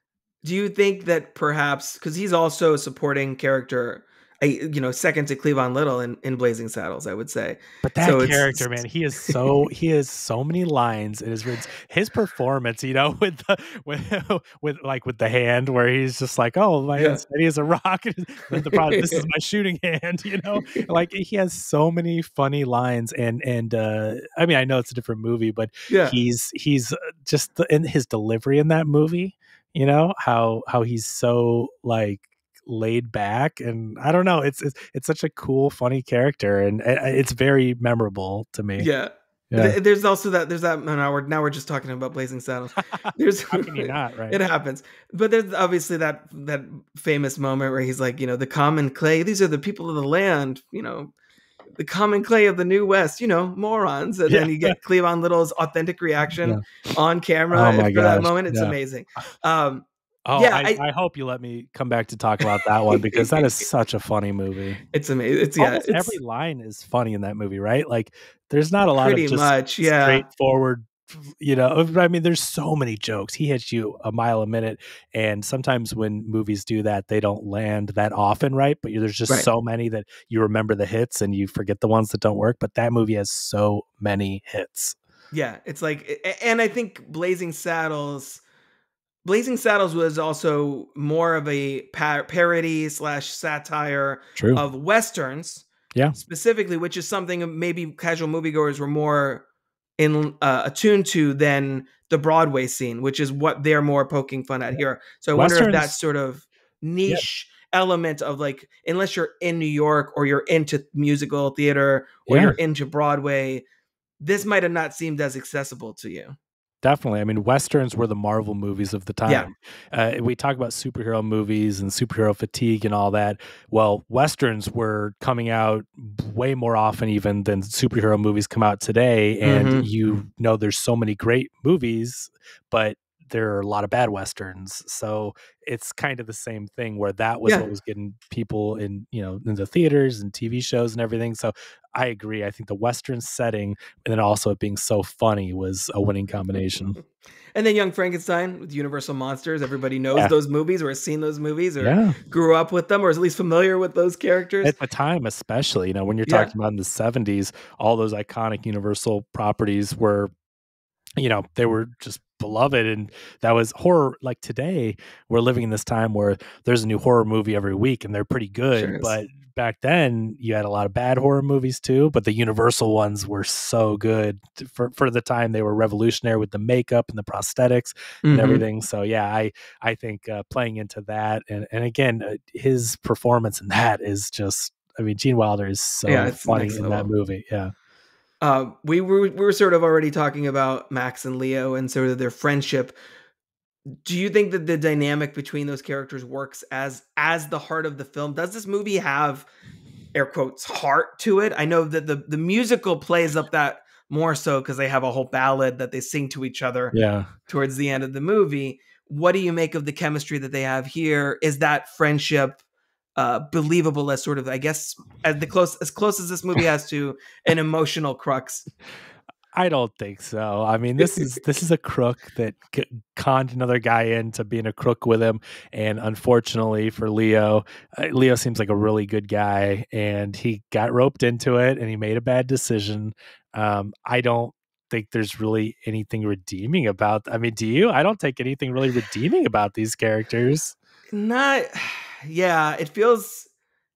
Speaker 1: Do you think that perhaps, because he's also a supporting character, second to Cleavon Little in Blazing Saddles, I would say.
Speaker 2: But that character, man, he has so many lines in his performance, with the hand where he's just like, oh, my hand steady as a rock. This is my shooting hand, like he has so many funny lines, and I mean, I know it's a different movie, but he's just in his delivery in that movie, how he's so like laid back, and I don't know, it's such a cool, funny character, and it's very memorable to me.
Speaker 1: Yeah. There's also there's that now we're just talking about Blazing Saddles. There's
Speaker 2: How can you not, right?
Speaker 1: It happens. But there's obviously that famous moment where he's like, the common clay, these are the people of the land, the common clay of the New West, morons. And then you get Cleavon Little's authentic reaction on camera for that moment. It's amazing.
Speaker 2: I hope you let me come back to talk about that one, because that is such a funny movie.
Speaker 1: It's amazing.
Speaker 2: Almost every line is funny in that movie, right? Like, there's not a lot of just straightforward, I mean, there's so many jokes. He hits you a mile a minute, and sometimes when movies do that, they don't land that often, right? But there's just so many that you remember the hits and you forget the ones that don't work. But that movie has so many hits.
Speaker 1: Yeah, it's like, and I think Blazing Saddles was also more of a parody / satire of Westerns, specifically, which is something maybe casual moviegoers were more attuned to than the Broadway scene, which is what they're more poking fun at here. So I wonder if that sort of niche element of, like, unless you're in New York or you're into musical theater or you're into Broadway, this might have not seemed as accessible to you.
Speaker 2: Definitely. I mean, Westerns were the Marvel movies of the time. We talk about superhero movies and superhero fatigue and all that. Well, Westerns were coming out way more often even than superhero movies come out today. And there's so many great movies, but there are a lot of bad Westerns. So it's kind of the same thing, where that was what was getting people in the theaters and TV shows and everything. So I agree. I think the Western setting and then also it being so funny was a winning combination.
Speaker 1: And then Young Frankenstein with Universal Monsters. Everybody knows those movies or has seen those movies or grew up with them or is at least familiar with those characters.
Speaker 2: At the time, especially, when you're talking about in the 70s, all those iconic Universal properties were, they were just beloved, and that was horror. Like, today we're living in this time where there's a new horror movie every week and they're pretty good, but back then you had a lot of bad horror movies too, but the Universal ones were so good for the time. They were revolutionary with the makeup and the prosthetics and everything. So I think playing into that, and again, his performance in that is just, I mean, Gene Wilder is so funny in that movie.
Speaker 1: We were sort of already talking about Max and Leo and sort of their friendship. Do you think that the dynamic between those characters works as the heart of the film? Does this movie have, air quotes, heart to it? I know that the musical plays up that more so because they have a whole ballad that they sing to each other towards the end of the movie. What do you make of the chemistry that they have here? Is that friendship believable as sort of, I guess, as close as this movie has to an emotional crux?
Speaker 2: I don't think so. I mean, this is a crook that conned another guy into being a crook with him, and unfortunately for Leo, Leo seems like a really good guy, and he got roped into it, and he made a bad decision. I don't think there's really anything redeeming about. I mean, do you? I don't take anything really redeeming about these characters.
Speaker 1: It feels,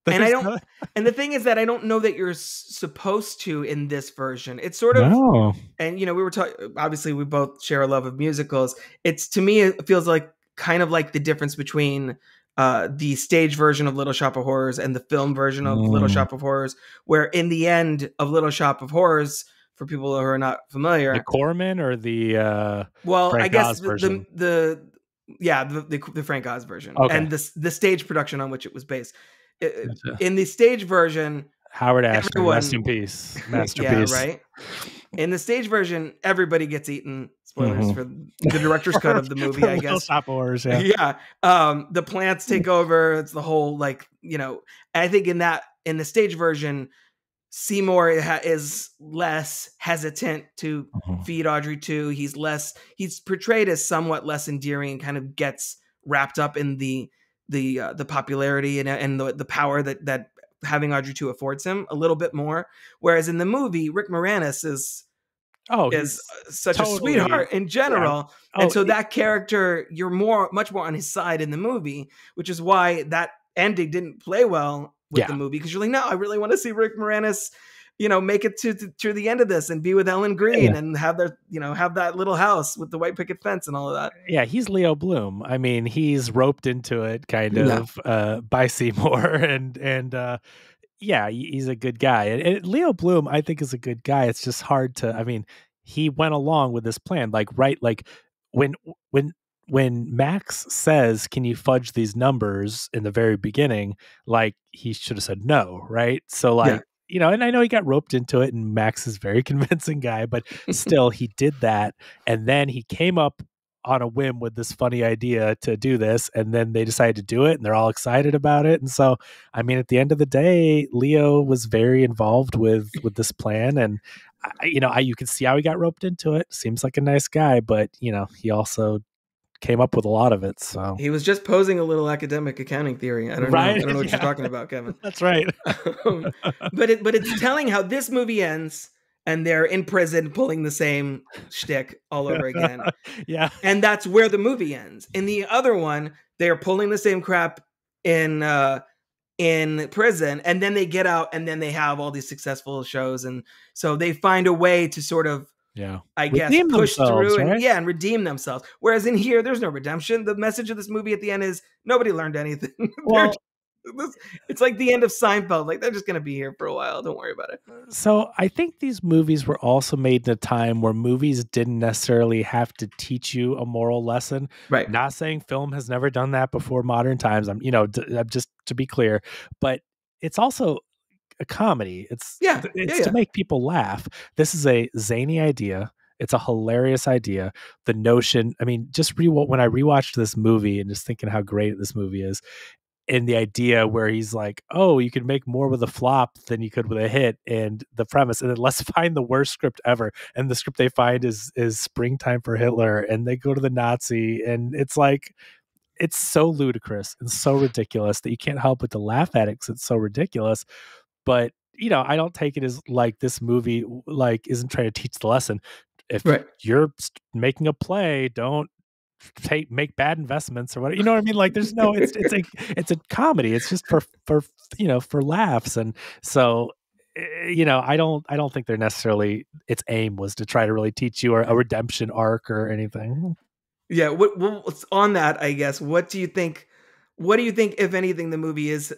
Speaker 1: and I don't, and the thing is that I don't know that you're supposed to in this version. It's sort of, and we were talking, obviously we both share a love of musicals. To me, it feels like kind of like the difference between the stage version of Little Shop of Horrors and the film version of Little Shop of Horrors, where in the end of Little Shop of Horrors, for people who are not familiar,
Speaker 2: the Corman or the
Speaker 1: I guess the Frank Oz version, and the stage production on which it was based. In the stage version,
Speaker 2: Howard Ashman, rest in peace, masterpiece.
Speaker 1: In the stage version, everybody gets eaten. Spoilers for the director's cut of the movie, I guess.
Speaker 2: Shop of Horrors,
Speaker 1: the plants take over. It's the whole I think in the stage version, Seymour is less hesitant to feed Audrey too. He's portrayed as somewhat less endearing and kind of gets wrapped up in the popularity and the power that having Audrey 2 affords him a little bit more. Whereas in the movie, Rick Moranis is such a sweetheart in general. And so that character, you're much more on his side in the movie, which is why that ending didn't play well with the movie. Because you're like, no, I really want to see Rick Moranis make it to the end of this and be with Ellen Green and have have that little house with the white picket fence and all of that.
Speaker 2: Yeah, he's Leo Bloom. I mean, he's roped into it kind of by Seymour and yeah, he's a good guy. And Leo Bloom, I think, is a good guy. It's just hard to, I mean, he went along with this plan. Like, right, like when when when Max says, "Can you fudge these numbers?" in the very beginning, like he should have said no, right? So
Speaker 1: Yeah.
Speaker 2: like, and I know he got roped into it, and Max is a very convincing guy, but still he did that. And then he came up on a whim with this funny idea to do this, and then they decided to do it, and they're all excited about it. And so, I mean, at the end of the day, Leo was very involved with this plan, and you can see how he got roped into it. Seems like a nice guy, but he also came up with a lot of it. So
Speaker 1: he was just posing a little academic accounting theory. I don't know. I don't know what you're talking about, Kevin.
Speaker 2: That's right.
Speaker 1: But it's telling how this movie ends, and they're in prison pulling the same shtick all over again.
Speaker 2: Yeah.
Speaker 1: And that's where the movie ends. In the other one, they're pulling the same crap in prison, and then they get out, and then they have all these successful shows, and so they find a way to sort of I guess
Speaker 2: redeem
Speaker 1: push through and
Speaker 2: right?
Speaker 1: and redeem themselves. Whereas in here, there's no redemption. The message of this movie at the end is nobody learned anything.
Speaker 2: Well,
Speaker 1: it's like the end of Seinfeld. Like, they're just going to be here for a while. Don't worry about it.
Speaker 2: So I think these movies were also made in a time where movies didn't necessarily have to teach you a moral lesson.
Speaker 1: Right.
Speaker 2: Not saying film has never done that before modern times. I'm just to be clear, but it's also a comedy. It's to make people laugh. This is a zany idea. It's a hilarious idea. The notion, I mean, just when I rewatched this movie and just thinking how great this movie is, and the idea where he's like, oh, you can make more with a flop than you could with a hit, and the premise, and then let's find the worst script ever. And the script they find is Springtime for Hitler, and they go to the Nazi, and it's like, it's so ludicrous and so ridiculous that you can't help but to laugh at it because it's so ridiculous. But I don't take it as like this movie like isn't trying to teach the lesson. If you're making a play, don't make bad investments or whatever. You know what I mean? Like, there's no, it's a comedy. It's just for laughs. And so, I don't think they're necessarily, its aim was to try to really teach you a redemption arc or anything.
Speaker 1: Yeah. What's on that, I guess, what do you think, if anything, the movie is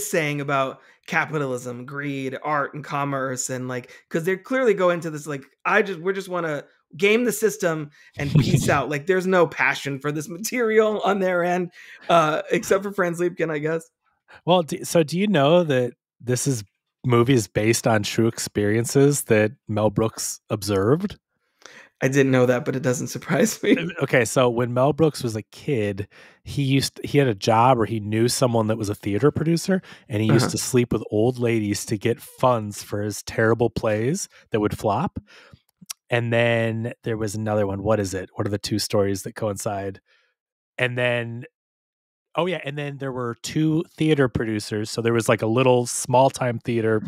Speaker 1: saying about capitalism, greed, art, and commerce? And like, because they clearly go into this, like, we just want to game the system and peace out. Like, there's no passion for this material on their end, except for Franz Liebken, I guess.
Speaker 2: Well, so do you know that this movie is based on true experiences that Mel Brooks observed?
Speaker 1: I didn't know that, but it doesn't surprise me.
Speaker 2: Okay, so when Mel Brooks was a kid, he had a job, or he knew someone that was a theater producer, and he used to sleep with old ladies to get funds for his terrible plays that would flop. And then there was another one. What is it? What are the two stories that coincide? And then, and then there were two theater producers. So there was like a little small-time theater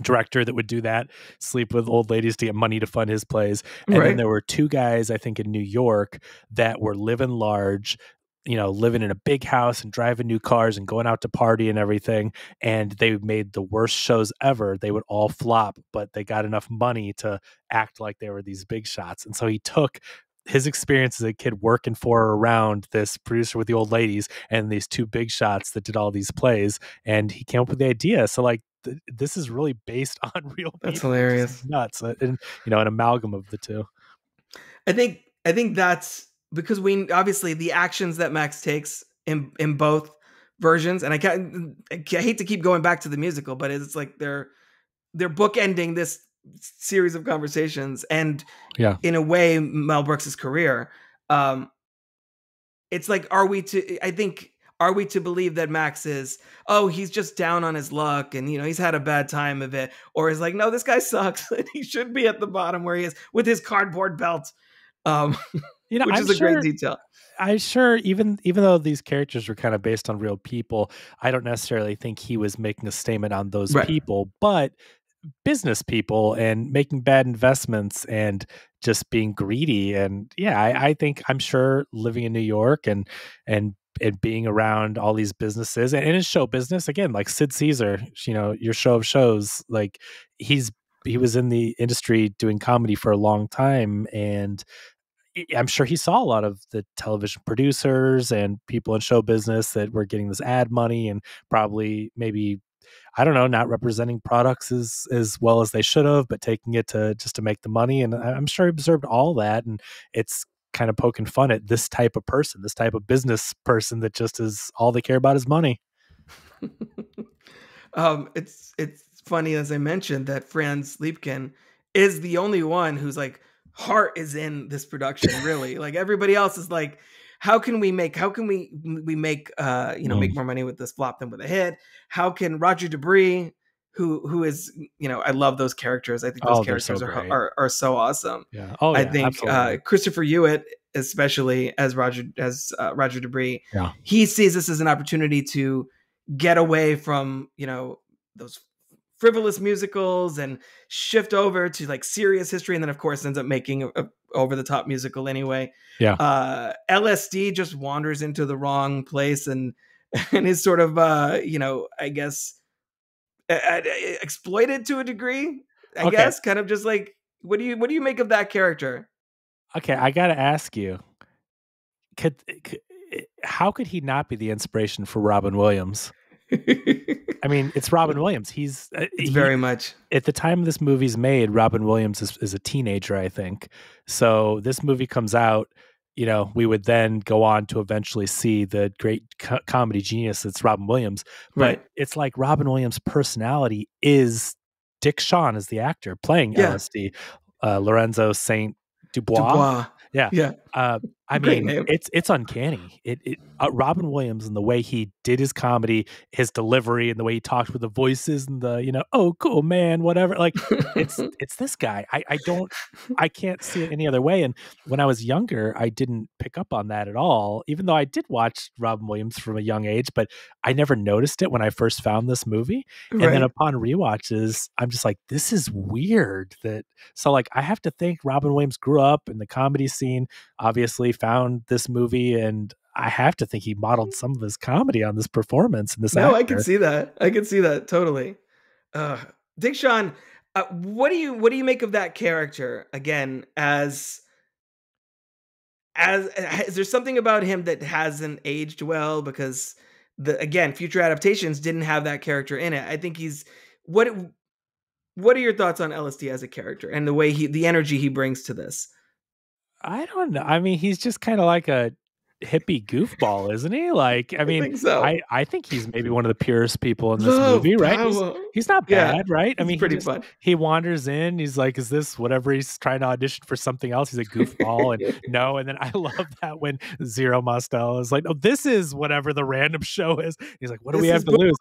Speaker 2: director that would do that, sleep with old ladies to get money to fund his plays. And then there were two guys, I think, in New York that were living large, living in a big house and driving new cars and going out to party and everything. And they made the worst shows ever. They would all flop, but they got enough money to act like they were these big shots. And so he took his experience as a kid working for or around this producer with the old ladies and these two big shots that did all these plays, and he came up with the idea. So like, this is really based on real people.
Speaker 1: That's hilarious.
Speaker 2: Nuts. And an amalgam of the two.
Speaker 1: I think that's because we obviously the actions that Max takes in both versions, and I hate to keep going back to the musical, but it's like they're bookending this series of conversations, and in a way, Mel Brooks's career. It's like, are we to believe that Max is, he's just down on his luck and, he's had a bad time of it? Or is like, no, this guy sucks and he should be at the bottom where he is with his cardboard belt, which is a great detail.
Speaker 2: I'm sure even though these characters were kind of based on real people, I don't necessarily think he was making a statement on those people, but business people and making bad investments and just being greedy. And I think, I'm sure living in New York and and being around all these businesses and in his show business again, like Sid Caesar, your show of shows, like he was in the industry doing comedy for a long time, and I'm sure he saw a lot of the television producers and people in show business that were getting this ad money and probably maybe, I don't know, not representing products as well as they should have, but taking it to just to make the money. And I'm sure he observed all that. And it's kind of poking fun at this type of person, this type of business person that just is all they care about is money.
Speaker 1: It's funny, as I mentioned, that Franz Liebken is the only one who's like heart is in this production, really. Like everybody else is like, how can we make make more money with this flop than with a hit? How can Roger Debris, who is, I love those characters. I think those characters are so awesome.
Speaker 2: Yeah.
Speaker 1: I think Christopher Hewitt, especially as Roger Debris, he sees this as an opportunity to get away from, those frivolous musicals and shift over to like serious history. And then of course ends up making a over the top musical anyway.
Speaker 2: Yeah.
Speaker 1: LSD just wanders into the wrong place and is sort of, I guess exploited to a degree, I guess, kind of just like, what do you make of that character?
Speaker 2: Okay. I got to ask you, how could he not be the inspiration for Robin Williams? I mean, it's Robin Williams. It's
Speaker 1: very much
Speaker 2: at the time this movie's made. Robin Williams is a teenager, I think. So this movie comes out. We would then go on to eventually see the great comedy genius that's Robin Williams. But it's like Robin Williams' personality is Dick Shawn as the actor playing LSD, Lorenzo Saint Dubois. Yeah. I mean, it's uncanny. Robin Williams and the way he did his comedy, his delivery, and the way he talked with the voices and the oh cool man, whatever. Like it's this guy. I can't see it any other way. And when I was younger, I didn't pick up on that at all. Even though I did watch Robin Williams from a young age, but I never noticed it when I first found this movie. And then upon rewatches, I'm just like, this is weird. So like I have to think Robin Williams grew up in the comedy scene. Obviously found this movie, and I have to think he modeled some of his comedy on this performance.
Speaker 1: I can see that totally. Dick Shawn, what do you make of that character again? As is there something about him that hasn't aged well? Because future adaptations didn't have that character in it. I think what are your thoughts on LSD as a character and the energy he brings to this?
Speaker 2: I don't know. I mean, he's just kind of like a hippie goofball, isn't he? Like, I mean,
Speaker 1: think so.
Speaker 2: I think he's maybe one of the purest people in this movie, right? He's not bad, right? I mean,
Speaker 1: pretty fun.
Speaker 2: He wanders in, he's like, is this whatever? He's trying to audition for something else. He's a goofball, and no. And then I love that when Zero Mostel is like, oh, this is whatever the random show is. He's like, what do we have to lose?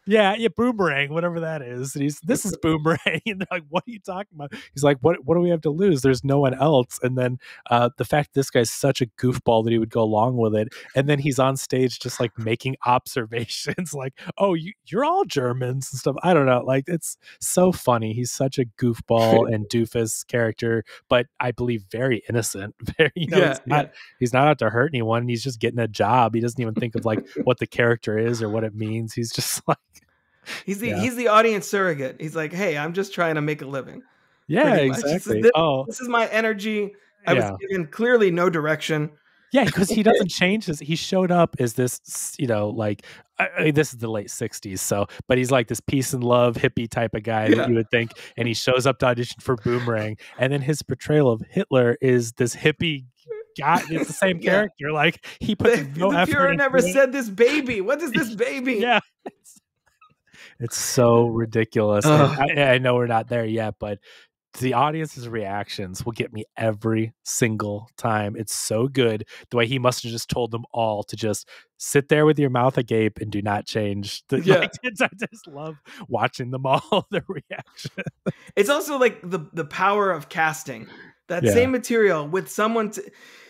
Speaker 2: Yeah, Boomerang, whatever that is. And this is Boomerang. And they're like, what are you talking about? He's like, what do we have to lose? There's no one else. And then the fact this guy's such a goofball that he would go along with it. And then he's on stage just like making observations like, oh, you're all Germans and stuff. I don't know. Like, it's so funny. He's such a goofball and doofus character, but I believe very innocent. He's not out to hurt anyone. He's just getting a job. He doesn't even think of like what the character is or what it means. He's just like,
Speaker 1: he's the audience surrogate. He's like, hey, I'm just trying to make a living.
Speaker 2: Yeah, exactly.
Speaker 1: This is my energy. I was given clearly no direction.
Speaker 2: Yeah, because he doesn't change he showed up as this, this is the late 60s. So, but he's like this peace and love hippie type of guy that you would think. And he shows up to audition for Boomerang. And then his portrayal of Hitler is this hippie guy. It's the same character. Like he puts no effort. The Fuhrer
Speaker 1: never said this baby. What is this baby?
Speaker 2: Yeah. It's so ridiculous. I know we're not there yet, but the audience's reactions will get me every single time. It's so good. The way he must have just told them all to just sit there with your mouth agape and do not change. I just love watching them all, their reaction.
Speaker 1: It's also like the power of casting that same material with someone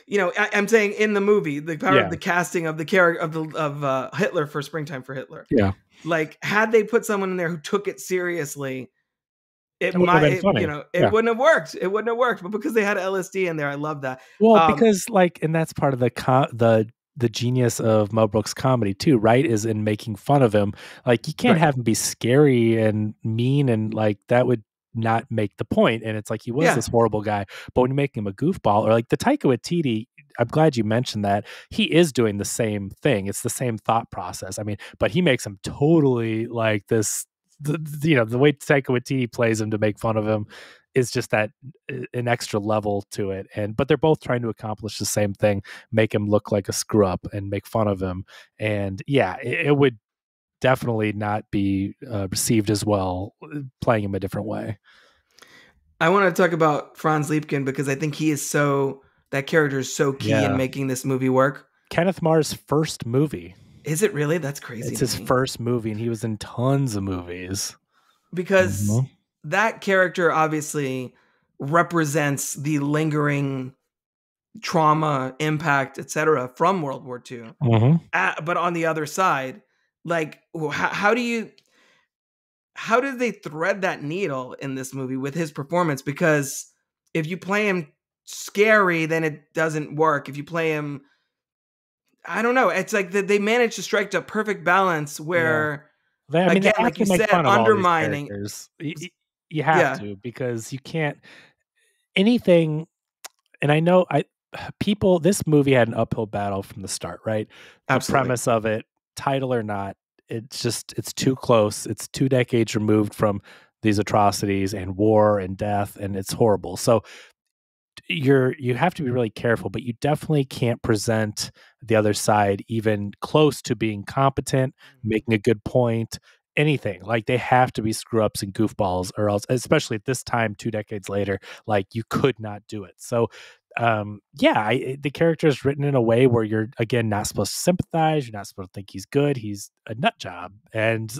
Speaker 1: I'm saying in the movie, the power of the casting of the character of Hitler for Springtime for Hitler.
Speaker 2: Yeah.
Speaker 1: Like, had they put someone in there who took it seriously, it wouldn't have worked. But because they had LSD in there, I love that.
Speaker 2: Well, because and that's part of the the genius of Mel Brooks comedy too, right? Is in making fun of him. Like you can't have him be scary and mean, and like that would not make the point. And it's like he was this horrible guy, but when you make him a goofball, or like the Taika Waititi, I'm glad you mentioned that. He is doing the same thing. It's the same thought process. I mean, but he makes him totally like this. The way Taika Waititi plays him to make fun of him is just that an extra level to it. But they're both trying to accomplish the same thing: make him look like a screw up and make fun of him. And yeah, it would definitely not be received as well playing him a different way.
Speaker 1: I want to talk about Franz Liebkin because I think that character is so key in making this movie work.
Speaker 2: Kenneth Mars' first movie.
Speaker 1: Is it really? That's crazy.
Speaker 2: It's his first movie, and he was in tons of movies.
Speaker 1: Because that character obviously represents the lingering trauma, impact, etc. from World War II. But on the other side, like, how did they thread that needle in this movie with his performance? Because if you play him scary, then it doesn't work. If you play him, I don't know. It's like they managed to strike a perfect balance where, again, like you said, undermining.
Speaker 2: You have to, because you can't anything. And I know this movie had an uphill battle from the start, right?
Speaker 1: Absolutely.
Speaker 2: The premise of it, title or not, it's too close. It's 2 decades removed from these atrocities and war and death, and it's horrible. So you have to be really careful, but you definitely can't present the other side even close to being competent, making a good point, anything. Like they have to be screw ups and goofballs, or else, especially at this time 2 decades later, like you could not do it. So the character is written in a way where you're, again, not supposed to sympathize. You're not supposed to think he's good. He's a nut job. And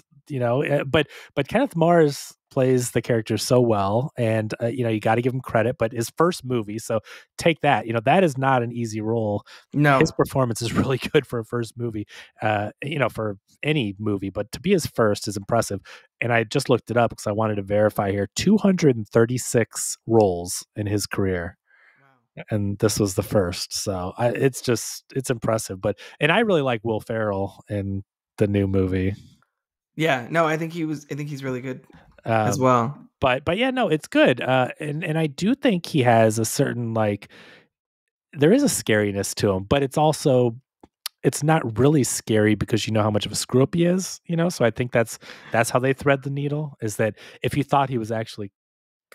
Speaker 2: but Kenneth Mars plays the character so well, and you got to give him credit. But his first movie, so take that. That is not an easy role.
Speaker 1: No,
Speaker 2: his performance is really good for a first movie. For any movie, but to be his first is impressive. And I just looked it up because I wanted to verify here: 236 roles in his career. And this was the first, so it's impressive. And I really like Will Ferrell in the new movie.
Speaker 1: Yeah, no, I think he's really good as well.
Speaker 2: But yeah, no, it's good. And I do think he has a certain, like, there is a scariness to him, but it's not really scary because you know how much of a screw up he is. So I think that's how they thread the needle, is that if you thought he was actually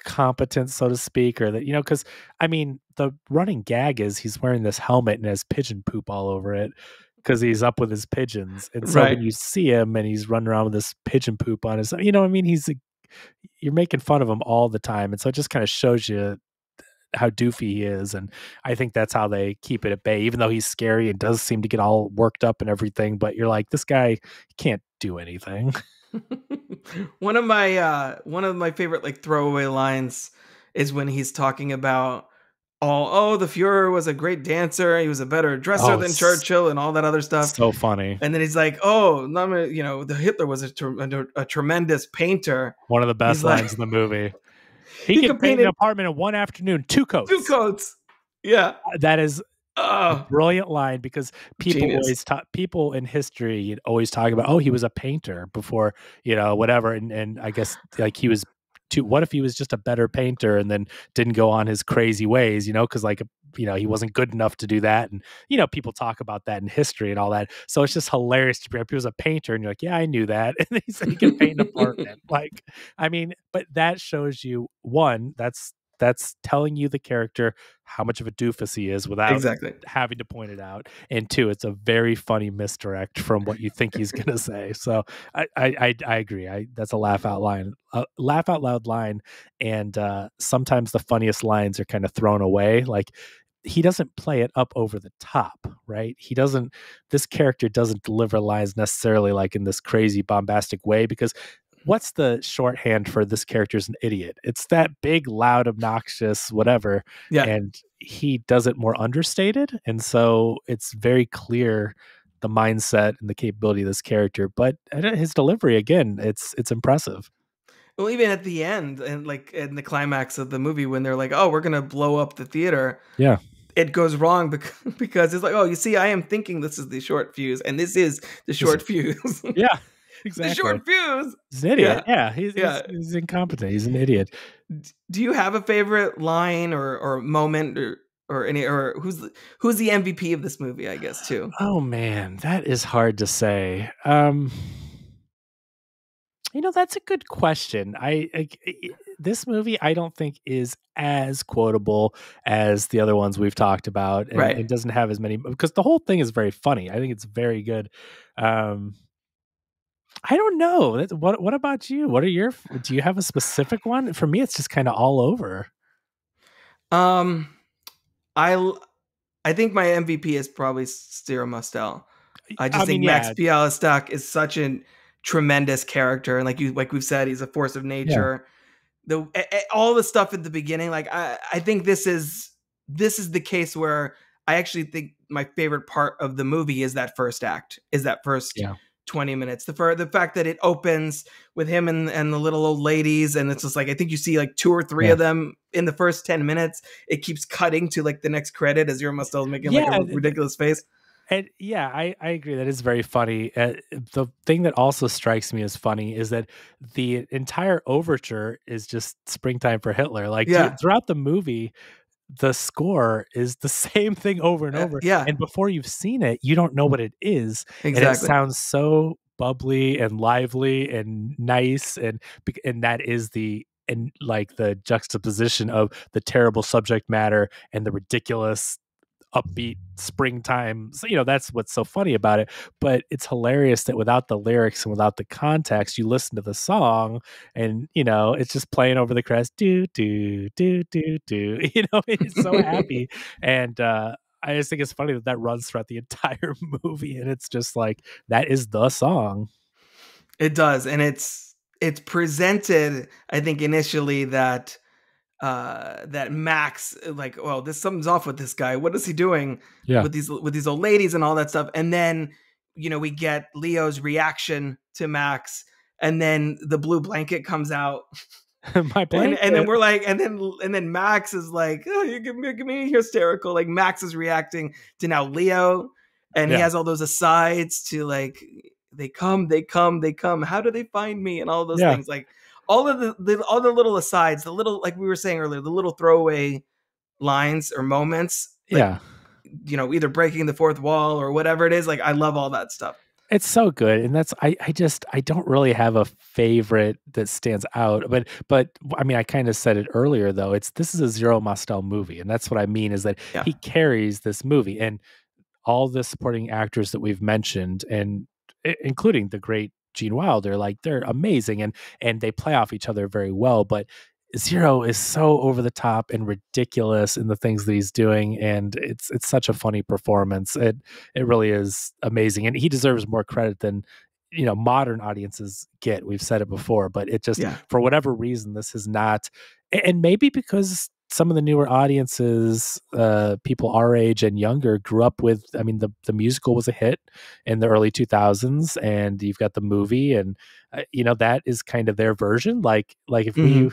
Speaker 2: competent, so to speak, or that, because I mean the running gag is he's wearing this helmet and has pigeon poop all over it because he's up with his pigeons. And so when you see him and he's running around with this pigeon poop on his, you're making fun of him all the time. And so it just kind of shows you how doofy he is. And I think that's how they keep it at bay, even though he's scary and does seem to get all worked up and everything. But you're like, this guy can't do anything.
Speaker 1: One of my favorite, like, throwaway lines is when he's talking about the Fuhrer was a great dancer, he was a better dresser than Churchill, and all that other stuff.
Speaker 2: So funny.
Speaker 1: And then he's like, the Hitler was a tremendous painter.
Speaker 2: One of the best lines in the movie. He could paint an apartment in one afternoon, 2 coats.
Speaker 1: 2 coats. Yeah.
Speaker 2: That is a brilliant line, because people in history always talk about, he was a painter before, whatever. And I guess, like, he was what if he was just a better painter and then didn't go on his crazy ways, because, like, he wasn't good enough to do that. And, people talk about that in history and all that. So it's just hilarious to bring up he was a painter, and you're like, yeah, I knew that. And then he said he could paint an apartment. Like, I mean, but that shows you, one, that's telling you the character how much of a doofus he is without having to point it out. And 2, it's a very funny misdirect from what you think he's going to say. So I agree. That's a laugh out loud line. And sometimes the funniest lines are kind of thrown away. Like, he doesn't play it up over the top, right? This character doesn't deliver lines necessarily like in this crazy bombastic way, because what's the shorthand for this character's an idiot? It's that big, loud, obnoxious, whatever. Yeah. And he does it more understated. And so it's very clear the mindset and the capability of this character. But his delivery, again, it's impressive.
Speaker 1: Well, even at the end, and like in the climax of the movie, when they're like, "Oh, we're gonna blow up the theater,"
Speaker 2: yeah,
Speaker 1: it goes wrong because it's like, oh, you see, I am thinking this is the short fuse, and this is the short fuse.
Speaker 2: Yeah,
Speaker 1: The
Speaker 2: exactly.
Speaker 1: short fuse.
Speaker 2: He's an idiot.
Speaker 1: Yeah,
Speaker 2: Yeah,
Speaker 1: yeah.
Speaker 2: he's incompetent. He's an idiot.
Speaker 1: Do you have a favorite line or moment or any or who's the MVP of this movie? I guess too.
Speaker 2: Oh man, that is hard to say. That's a good question. This movie I don't think is as quotable as the other ones we've talked about, and
Speaker 1: Right.
Speaker 2: it doesn't have as many because the whole thing is very funny. I think it's very good. Um, I don't know. What about you? Do you have a specific one? For me, it's just kind of all over.
Speaker 1: Um, I I think my MVP is probably Zero Mostel. I just
Speaker 2: I
Speaker 1: think
Speaker 2: mean,
Speaker 1: Max
Speaker 2: yeah,
Speaker 1: Bialystock is such a tremendous character, and like we've said, he's a force of
Speaker 2: yeah,
Speaker 1: nature. All the stuff at the beginning, like I think this is the case where I actually think my favorite part of the movie is that first act, is that first
Speaker 2: yeah,
Speaker 1: 20 minutes. The fact that it opens with him and the little old ladies, and it's just like I think you see like two or three
Speaker 2: yeah,
Speaker 1: of them in the first 10 minutes. It keeps cutting to like the next credit as Zero Mostel is making like a
Speaker 2: yeah.
Speaker 1: ridiculous face.
Speaker 2: And yeah, I agree. That is very funny. The thing that also strikes me as funny is that the entire overture is just "Springtime for Hitler." Like
Speaker 1: Yeah.
Speaker 2: throughout the movie, the score is the same thing over and over.
Speaker 1: Yeah,
Speaker 2: And before you've seen it, you don't know what it is, and it
Speaker 1: exactly.
Speaker 2: sounds so bubbly and lively and nice, and that is the juxtaposition of the terrible subject matter and the ridiculous upbeat springtime. So, that's what's so funny about it. But it's hilarious that without the lyrics and without the context, you listen to the song and, it's just playing over the crest. Do, do, do, do, do. It's so happy. And, I just think it's funny that runs throughout the entire movie. And it's just like, that is the song.
Speaker 1: It does. And it's presented, I think, initially that Max, like, well, this something's off with this guy. What is he doing
Speaker 2: Yeah.
Speaker 1: with these old ladies and all that stuff? And then, we get Leo's reaction to Max, and then the blue blanket comes out.
Speaker 2: My blanket.
Speaker 1: And then we're like, and then Max is like, oh, you give me hysterical. Like Max is reacting to now Leo, and he
Speaker 2: Yeah.
Speaker 1: has all those asides to like, they come, they come, they come. How do they find me? And all those
Speaker 2: Yeah.
Speaker 1: things, like all of all the little asides, the little, like we were saying earlier, the little throwaway lines or moments, like,
Speaker 2: Yeah.
Speaker 1: Either breaking the fourth wall or whatever it is. Like I love all that stuff.
Speaker 2: It's so good, and that's I don't really have a favorite that stands out, but I mean I kind of said it earlier though. This is a Zero Mostel movie, and that's what I mean is that
Speaker 1: Yeah.
Speaker 2: he carries this movie, and all the supporting actors that we've mentioned, and including the great Gene Wilder, like they're amazing, and they play off each other very well, but Zero is so over the top and ridiculous in the things that he's doing, and it's such a funny performance. It really is amazing, and he deserves more credit than modern audiences get. We've said it before, but it just
Speaker 1: Yeah.
Speaker 2: for whatever reason this is not, and maybe because some of the newer audiences, people our age and younger, grew up with. I mean, the musical was a hit in the early 2000s, and you've got the movie, and that is kind of their version. Like if we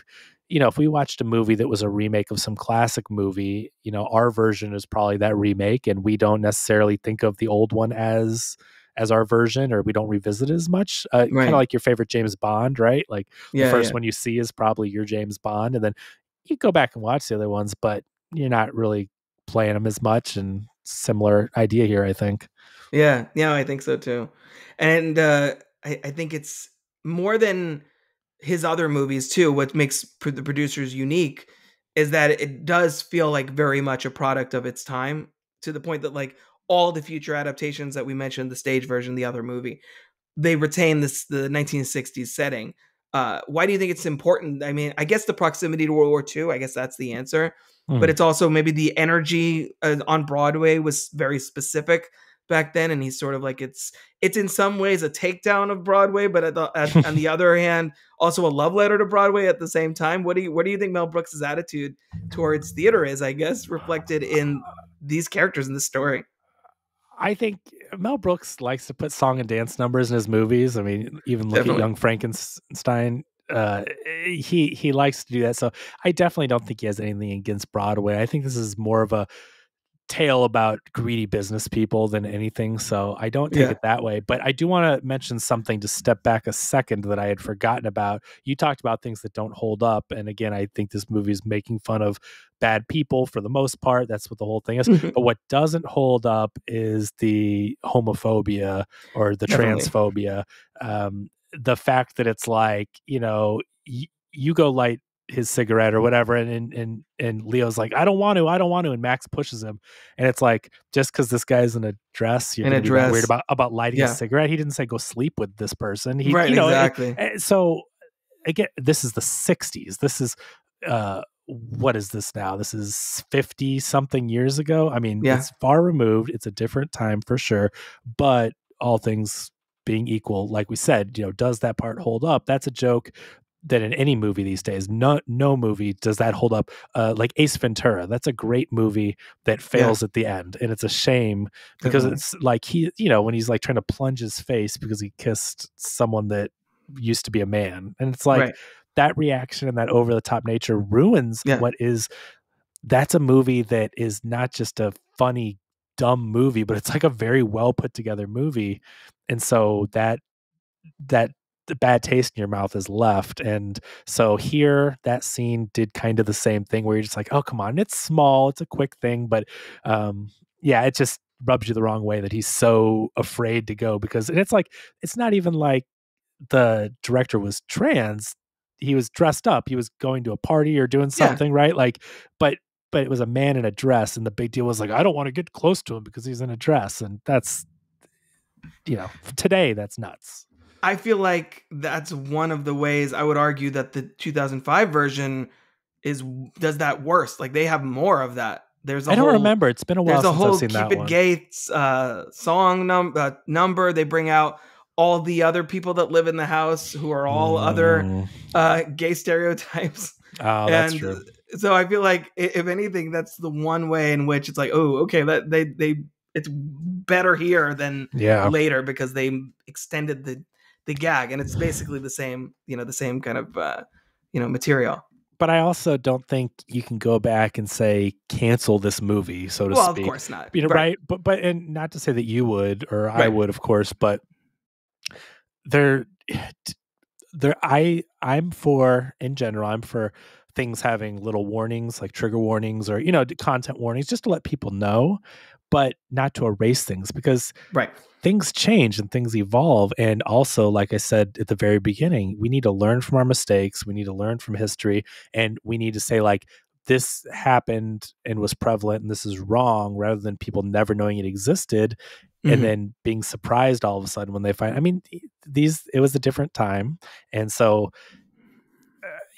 Speaker 2: if we watched a movie that was a remake of some classic movie, our version is probably that remake, and we don't necessarily think of the old one as our version, or we don't revisit it as much. Kind
Speaker 1: Right.
Speaker 2: of like your favorite James Bond, right? Like the first
Speaker 1: Yeah.
Speaker 2: one you see is probably your James Bond, and then you go back and watch the other ones, but you're not really playing them as much. And similar idea here, I think.
Speaker 1: Yeah, I think so too. And I think it's more than his other movies too. What makes the producers unique is that it does feel like very much a product of its time, to the point that like all the future adaptations that we mentioned, the stage version, the other movie, they retain the 1960s setting. Why do you think it's important? I mean, I guess the proximity to World War II, I guess that's the answer. But it's also maybe the energy on Broadway was very specific back then, and he's sort of like it's in some ways a takedown of Broadway, but on the other hand, also a love letter to Broadway at the same time. What do you think Mel Brooks' attitude towards theater is? I guess reflected in these characters in this story.
Speaker 2: I think Mel Brooks likes to put song and dance numbers in his movies. I mean, even look
Speaker 1: Definitely.
Speaker 2: at Young Frankenstein. He likes to do that. So I definitely don't think he has anything against Broadway. I think this is more of a tale about greedy business people than anything. So I don't take
Speaker 1: Yeah.
Speaker 2: it that way. But I do want to mention something to step back a second that I had forgotten about. You talked about things that don't hold up. And again, I think this movie is making fun of bad people for the most part. That's what the whole thing is. But what doesn't hold up is the homophobia or the
Speaker 1: Definitely.
Speaker 2: transphobia. The fact that it's like, you go light his cigarette or whatever, and Leo's like, I don't want to, and Max pushes him, and it's like, just because this guy's in a dress, you're
Speaker 1: In
Speaker 2: gonna
Speaker 1: a
Speaker 2: be that
Speaker 1: dress.
Speaker 2: weird about lighting a
Speaker 1: Yeah.
Speaker 2: cigarette. He didn't say go sleep with this person. He,
Speaker 1: Right, exactly.
Speaker 2: so again, this is the 60s. This is what is this now? This is 50 something years ago. I mean,
Speaker 1: Yeah.
Speaker 2: it's far removed. It's a different time for sure, but all things being equal, like we said, does that part hold up? That's a joke that in any movie these days, no movie does that hold up. Like Ace Ventura, that's a great movie that fails at the end, and it's a shame because
Speaker 1: Definitely.
Speaker 2: it's like when he's like trying to plunge his face because he kissed someone that used to be a man, and it's like
Speaker 1: Right.
Speaker 2: that reaction and that over the top nature ruins
Speaker 1: Yeah.
Speaker 2: what is. That's a movie that is not just a funny dumb movie, but it's like a very well put together movie, and so that the bad taste in your mouth is left. And so here, that scene did kind of the same thing where you're just like, oh, come on, it's small, it's a quick thing, but it just rubs you the wrong way that he's so afraid to go and it's like, it's not even like the director was trans. He was dressed up. He was going to a party or doing something, right? Like, but it was a man in a dress, and the big deal was like, I don't want to get close to him because he's in a dress, and that's, today that's nuts.
Speaker 1: I feel that's one of the ways I would argue that the 2005 version does that worse. They have more of that.
Speaker 2: I don't remember. It's been a while since I've seen
Speaker 1: Keep
Speaker 2: that
Speaker 1: It
Speaker 2: one.
Speaker 1: Gay song number. They bring out all the other people that live in the house who are all other gay stereotypes.
Speaker 2: Oh, that's true.
Speaker 1: So I feel like if anything, that's the one way in which it's like, oh, okay, that it's better here than later because they extended the gag, and it's basically the same kind of material.
Speaker 2: But I also don't think you can go back and say cancel this movie, so to speak.
Speaker 1: Of course not.
Speaker 2: Right? But and not to say that you would or I would, of course, but I'm for, in general, I'm for things having little warnings, like trigger warnings or content warnings, just to let people know, but not to erase things, because things change and things evolve. And also, like I said at the very beginning, we need to learn from our mistakes. We need to learn from history, and we need to say, like, this happened and was prevalent and this is wrong, rather than people never knowing it existed and then being surprised all of a sudden when they find, it was a different time. And so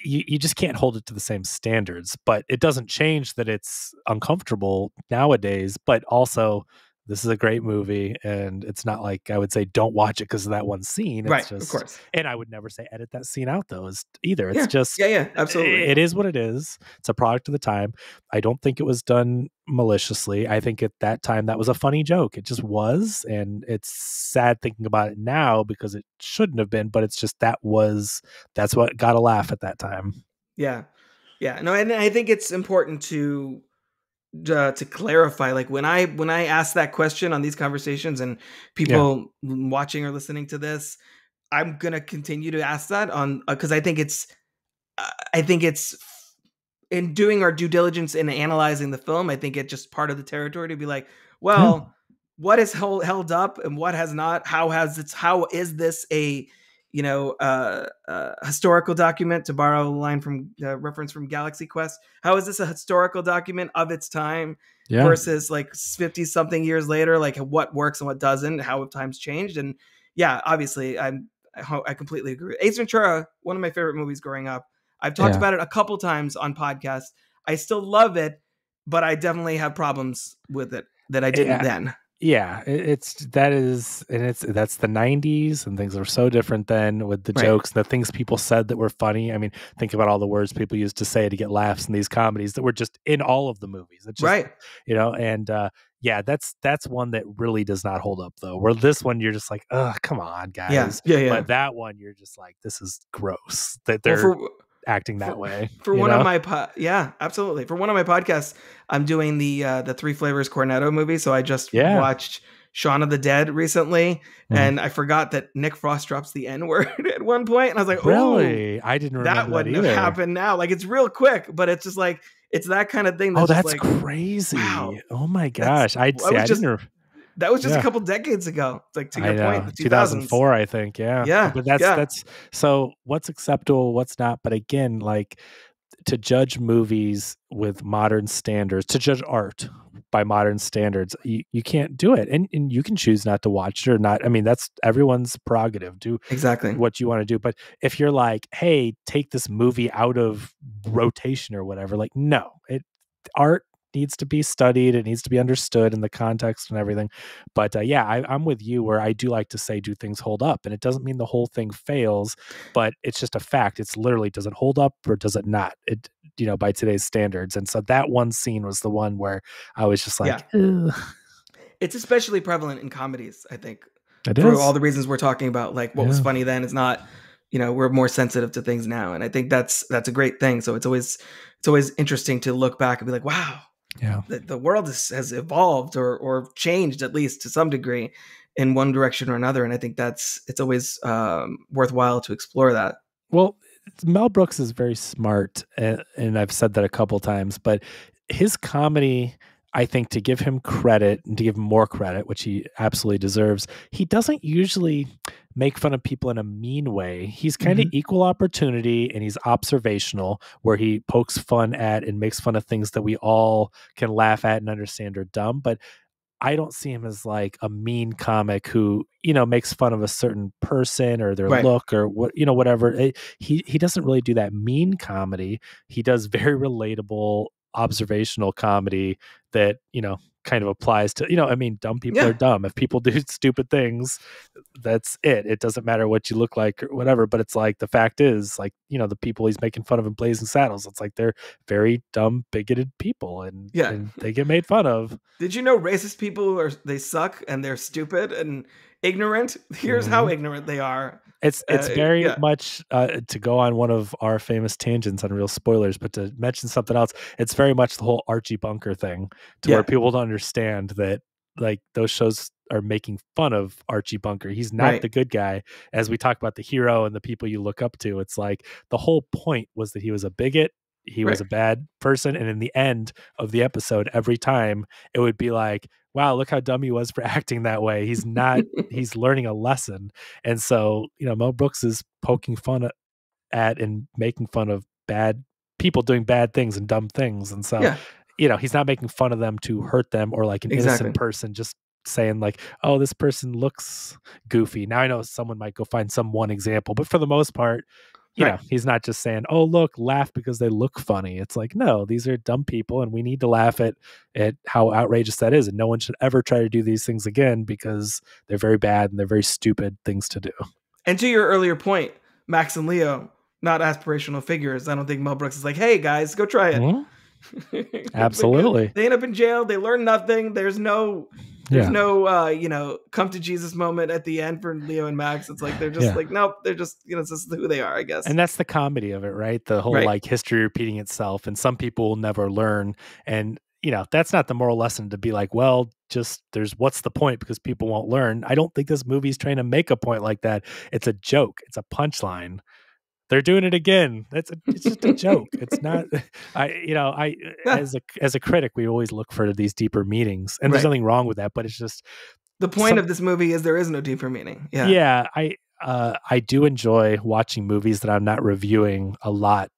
Speaker 2: you just can't hold it to the same standards, but it doesn't change that it's uncomfortable nowadays. But also, this is a great movie, and it's not like I would say don't watch it because of that one scene. It's just, of course. And I would never say edit that scene out though, either. It's just
Speaker 1: absolutely.
Speaker 2: It is what it is. It's a product of the time. I don't think it was done maliciously. I think at that time that was a funny joke. It just was, and it's sad thinking about it now because it shouldn't have been. But it's just that's what got a laugh at that time.
Speaker 1: Yeah. No, and I think it's important to clarify, like when I ask that question on these conversations and people watching or listening to this, I'm gonna continue to ask that on because I think it's in doing our due diligence in analyzing the film. I think it's just part of the territory to be like, well, what is held up and what has not? How is this a historical document, to borrow a line from reference from Galaxy Quest? How is this a historical document of its time versus like 50 something years later? Like what works and what doesn't, how have times changed? And obviously I completely agree. Ace Ventura, one of my favorite movies growing up. I've talked about it a couple times on podcasts. I still love it, but I definitely have problems with it that I didn't then.
Speaker 2: Yeah, that's the 90s, and things were so different then with the jokes and the things people said that were funny. I mean, think about all the words people used to say to get laughs in these comedies that were just in all of the movies. It's just, and that's one that really does not hold up though. Where this one, you're just like, oh, come on, guys.
Speaker 1: Yeah.
Speaker 2: But that one, you're just like, this is gross. That they're acting that way.
Speaker 1: For one of my yeah, absolutely. For one of my podcasts, I'm doing the Three Flavors Cornetto movie. So I just watched Shaun of the Dead recently, and I forgot that Nick Frost drops the N-word at one point, and I was like,
Speaker 2: really? I didn't remember
Speaker 1: that wouldn't
Speaker 2: have
Speaker 1: happened now. Like, it's real quick, but it's just like, it's that kind of thing.
Speaker 2: That's
Speaker 1: just like,
Speaker 2: crazy.
Speaker 1: Wow.
Speaker 2: Oh my gosh.
Speaker 1: That was just a couple decades ago. It's like, to your point, the
Speaker 2: 2004, I think. Yeah. But that's so what's acceptable, what's not. But again, like, to judge movies with modern standards, to judge art by modern standards, you can't do it. And you can choose not to watch it or not. I mean, that's everyone's prerogative. Do
Speaker 1: exactly
Speaker 2: what you want to do. But if you're like, hey, take this movie out of rotation or whatever, like, no, art needs to be studied. It needs to be understood in the context and everything. But I'm with you where I do like to say, do things hold up? And it doesn't mean the whole thing fails, but it's just a fact. It's literally, does it hold up or does it not? It, by today's standards. And so that one scene was the one where I was just like, ugh.
Speaker 1: It's especially prevalent in comedies, I think.
Speaker 2: It
Speaker 1: for
Speaker 2: is.
Speaker 1: all the reasons we're talking about, like what was funny then is not, we're more sensitive to things now. And I think that's a great thing. So it's always interesting to look back and be like, wow, the world has evolved or changed, at least to some degree, in one direction or another. And I think it's always worthwhile to explore that.
Speaker 2: Well, Mel Brooks is very smart, and I've said that a couple times, but his comedy, I think, to give him credit and to give him more credit, which he absolutely deserves, he doesn't usually make fun of people in a mean way. He's kind of equal opportunity, and he's observational, where he pokes fun at and makes fun of things that we all can laugh at and understand are dumb. But I don't see him as like a mean comic who, makes fun of a certain person or their look or whatever. He doesn't really do that mean comedy. He does very relatable observational comedy that, kind of applies to, dumb people are dumb. If people do stupid things, that's it. It doesn't matter what you look like or whatever, but it's like, the fact is, like, the people he's making fun of in Blazing Saddles, it's like, they're very dumb, bigoted people, and they get made fun of.
Speaker 1: Did you know racist people they suck and they're stupid and ignorant? Here's how ignorant they are.
Speaker 2: It's very much to go on one of our famous tangents on Real Spoilers, but to mention something else, it's very much the whole Archie Bunker thing, to where people don't understand that, like, those shows are making fun of Archie Bunker. He's not the good guy. As we talk about the hero and the people you look up to, it's like the whole point was that he was a bigot. He was a bad person. And in the end of the episode, every time it would be like, wow, look how dumb he was for acting that way. He's not, he's learning a lesson. And so, Mel Brooks is poking fun at and making fun of bad people doing bad things and dumb things. And so, he's not making fun of them to hurt them, or like an innocent person just saying like, oh, this person looks goofy. Now I know someone might go find some one example, but for the most part, he's not just saying, oh, look, laugh because they look funny. It's like, no, these are dumb people, and we need to laugh at how outrageous that is. And no one should ever try to do these things again, because they're very bad and they're very stupid things to do.
Speaker 1: And to your earlier point, Max and Leo, not aspirational figures. I don't think Mel Brooks is like, hey guys, go try it.
Speaker 2: Mm-hmm. Absolutely.
Speaker 1: They end up in jail. They learn nothing. There's no come to Jesus moment at the end for Leo and Max. It's like, they're just like, nope, they're just, this is who they are, I guess.
Speaker 2: And that's the comedy of it, right? The whole like history repeating itself, and some people will never learn. And, that's not the moral lesson to be like, well, just what's the point, because people won't learn. I don't think this movie's trying to make a point like that. It's a joke. It's a punchline. They're doing it again. It's just a joke. It's not. As a critic, we always look for these deeper meanings, and there's nothing wrong with that. But it's just
Speaker 1: the point of this movie is there is no deeper meaning.
Speaker 2: I do enjoy watching movies that I'm not reviewing a lot.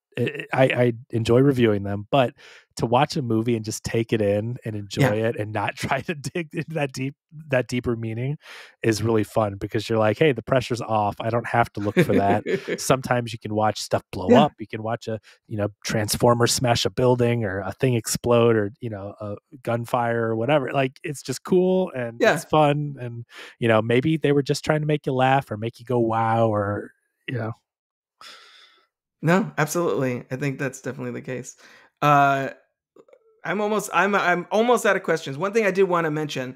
Speaker 2: I enjoy reviewing them, but to watch a movie and just take it in and enjoy it and not try to dig into that deeper meaning is really fun, because you're like, hey, the pressure's off. I don't have to look for that. Sometimes you can watch stuff blow up. You can watch a, transformer smash a building, or a thing explode, or, a gunfire or whatever. Like, it's just cool and it's fun. And, maybe they were just trying to make you laugh or make you go, wow, or,
Speaker 1: No, absolutely. I think that's definitely the case. I'm almost out of questions. One thing I did want to mention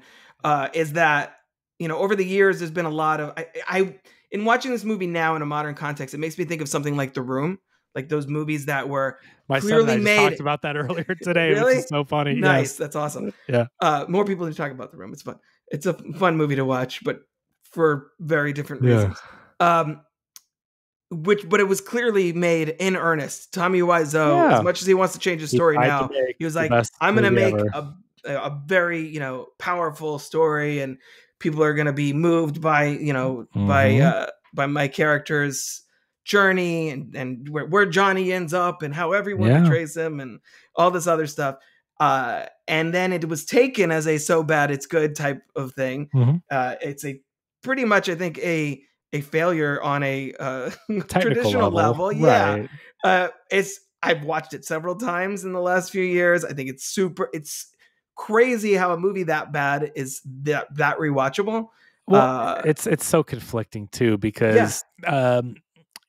Speaker 1: is that, over the years, there's been a lot of, I in watching this movie now in a modern context, it makes me think of something like The Room. like those movies that were
Speaker 2: My son and
Speaker 1: clearly
Speaker 2: I just
Speaker 1: made.
Speaker 2: talked about that earlier today, which
Speaker 1: Really?
Speaker 2: is so funny.
Speaker 1: Nice.
Speaker 2: Yes.
Speaker 1: That's awesome.
Speaker 2: Yeah.
Speaker 1: More people to talk about The Room. It's fun. It's a fun movie to watch, but for very different
Speaker 2: Yeah.
Speaker 1: reasons. But it was clearly made in earnest. Tommy Wiseau,
Speaker 2: Yeah.
Speaker 1: as much as he wants to change his
Speaker 2: He
Speaker 1: story
Speaker 2: tried to
Speaker 1: now,
Speaker 2: make
Speaker 1: he was
Speaker 2: the
Speaker 1: like,
Speaker 2: best
Speaker 1: I'm going to
Speaker 2: movie
Speaker 1: make
Speaker 2: ever.
Speaker 1: a very, you know, powerful story, and people are going to be moved by, you know, by my character's journey and where Johnny ends up and how everyone betrays him and all this other stuff. And then it was taken as a so bad it's good type of thing. It's a pretty much, I think, a failure on a traditional level.
Speaker 2: Right.
Speaker 1: Yeah. I've watched it several times in the last few years. I think it's crazy how a movie that bad is that rewatchable.
Speaker 2: Well, it's so conflicting too, because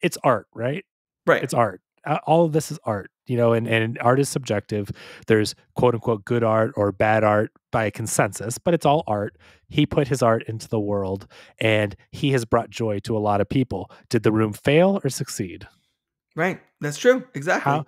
Speaker 2: it's art, right?
Speaker 1: Right.
Speaker 2: It's art. All of this is art, you know, and art is subjective. There's quote unquote good art or bad art by consensus, but it's all art. He put his art into the world, and he has brought joy to a lot of people. Did The Room fail or succeed?
Speaker 1: Right. That's true. Exactly.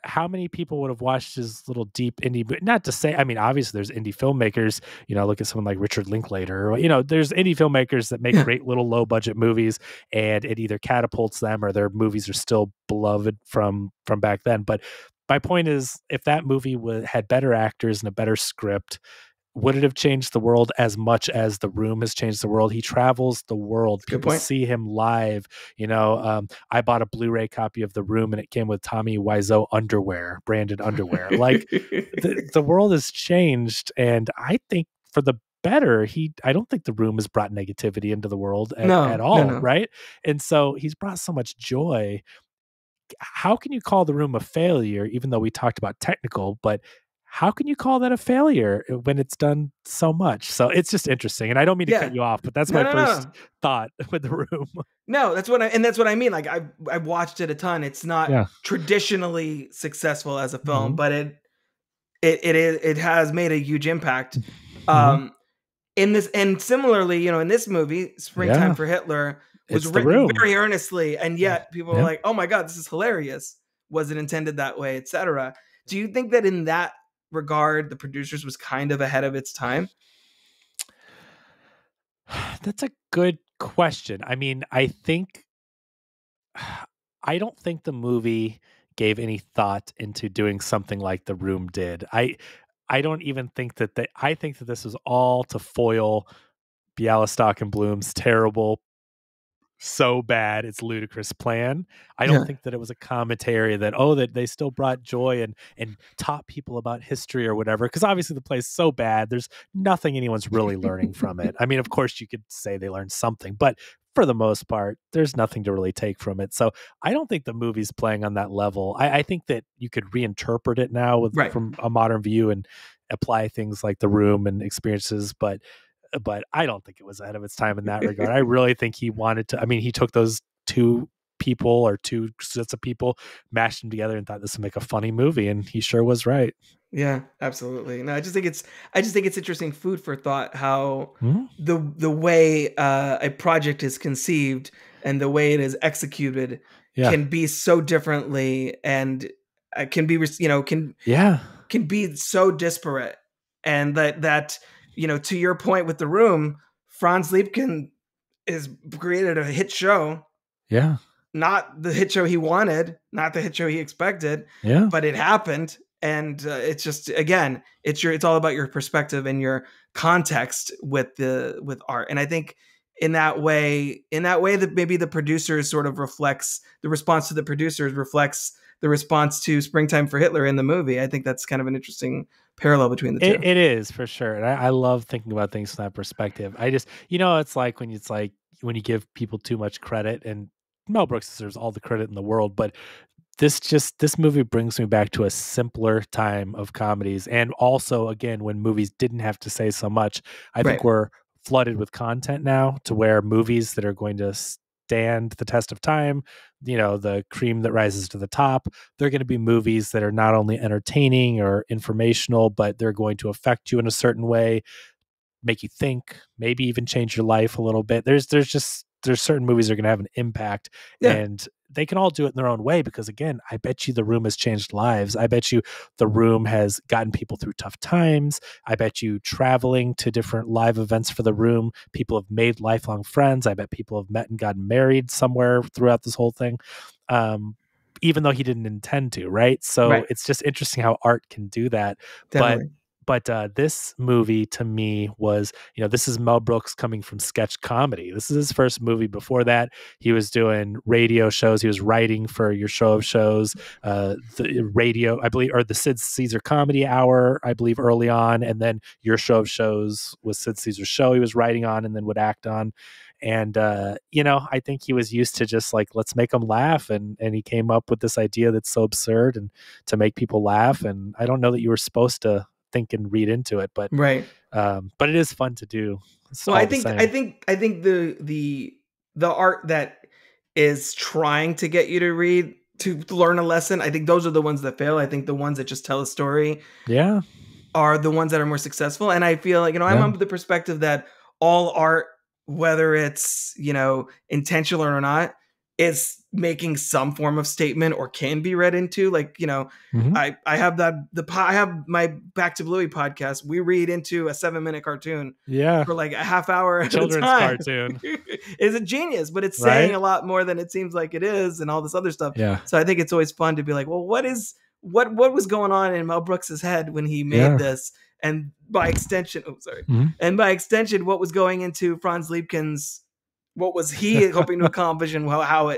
Speaker 2: How many people would have watched his little deep indie, not to say, I mean, obviously there's indie filmmakers, you know, look at someone like Richard Linklater, or, you know, there's indie filmmakers that make great little low budget movies, and it either catapults them or their movies are still beloved from back then. But my point is, if that movie had better actors and a better script, would it have changed the world as much as The Room has changed the world? He travels the world. People see him live. You know, I bought a Blu-ray copy of The Room, and it came with Tommy Wiseau underwear, branded underwear. Like the world has changed, and I think for the better. I don't think The Room has brought negativity into the world at all,
Speaker 1: no.
Speaker 2: right? And so he's brought so much joy. How can you call The Room a failure, even though we talked about technical, but how can you call that a failure when it's done so much? So it's just interesting. And I don't mean to cut you off, but that's my first thought with The Room.
Speaker 1: No, that's what I mean. Like I've watched it a ton. It's not traditionally successful as a film, but it has made a huge impact. In this, and similarly, you know, in this movie, Springtime for Hitler was written very earnestly, and yet people were like, "Oh my God, this is hilarious. Was it intended that way?" Etc. Do you think that in that regard, the producers was kind of ahead of its time?
Speaker 2: That's a good question. I mean, I don't think the movie gave any thought into doing something like The Room did. I don't even think that I think that this was all to foil Bialystok and Bloom's terrible, so bad it's ludicrous plan. I don't think that it was a commentary that that they still brought joy and taught people about history or whatever, because obviously the play's so bad there's nothing anyone's really learning from it. I mean, of course you could say they learned something, but for the most part there's nothing to really take from it. So I don't think the movie's playing on that level. I think that you could reinterpret it now from a modern view and apply things like The Room and experiences, but I don't think it was ahead of its time in that regard. I really think he wanted to. I mean, he took those two people or two sets of people, mashed them together, and thought this would make a funny movie, and he sure was right.
Speaker 1: Yeah, absolutely. No, I just think it's interesting food for thought how the way a project is conceived and the way it is executed can be so differently, and can be can be so disparate, and that you know, to your point with The Room, Franz Liebkin has created a hit show.
Speaker 2: Yeah.
Speaker 1: Not the hit show he wanted, not the hit show he expected.
Speaker 2: Yeah.
Speaker 1: But it happened. And it's just, again, it's all about your perspective and your context with art. And I think in that way that maybe the producers sort of reflects the response to the producers reflects the response to Springtime for Hitler in the movie. I think that's kind of an interesting parallel between the two.
Speaker 2: It is, for sure. And I love thinking about things from that perspective. I just, it's like when you give people too much credit, and Mel Brooks deserves all the credit in the world, but this movie brings me back to a simpler time of comedies. And also, again, when movies didn't have to say so much. I think we're flooded with content now to where movies that are going to stand the test of time, the cream that rises to the top, they're going to be movies that are not only entertaining or informational, but they're going to affect you in a certain way, make you think, maybe even change your life a little bit. There's certain movies that are going to have an impact. And they can all do it in their own way, because again, I bet you The Room has changed lives. I bet you The Room has gotten people through tough times. I bet you traveling to different live events for The Room, people have made lifelong friends. I bet people have met and gotten married somewhere throughout this whole thing. Even though he didn't intend to, right? So it's just interesting how art can do that.
Speaker 1: Definitely.
Speaker 2: But this movie to me was, this is Mel Brooks coming from sketch comedy. This is his first movie. Before that, he was doing radio shows. He was writing for Your Show of Shows, the radio, I believe, or the Sid Caesar Comedy Hour, I believe, early on. And then Your Show of Shows was Sid Caesar's show he was writing on and then would act on. And, I think he was used to just like, let's make them laugh. And he came up with this idea that's so absurd and to make people laugh. And I don't know that you were supposed to think and read into it, but it is fun to do.
Speaker 1: Well, I think the art that is trying to get you to read to learn a lesson, I think those are the ones that fail. I think the ones that just tell a story are the ones that are more successful. And I feel like, I'm under the perspective that all art, whether it's, intentional or not, is making some form of statement or can be read into. Like, I have I have my Back to Bluey podcast. We read into a 7-minute cartoon for like a half hour at
Speaker 2: children's
Speaker 1: a time.
Speaker 2: Cartoon.
Speaker 1: It's a genius, but it's saying a lot more than it seems like it is and all this other stuff. So I think it's always fun to be like, well, what was going on in Mel Brooks's head when he made this? And by extension, and by extension, what was going into Franz Liebken's, what was he hoping to accomplish, and how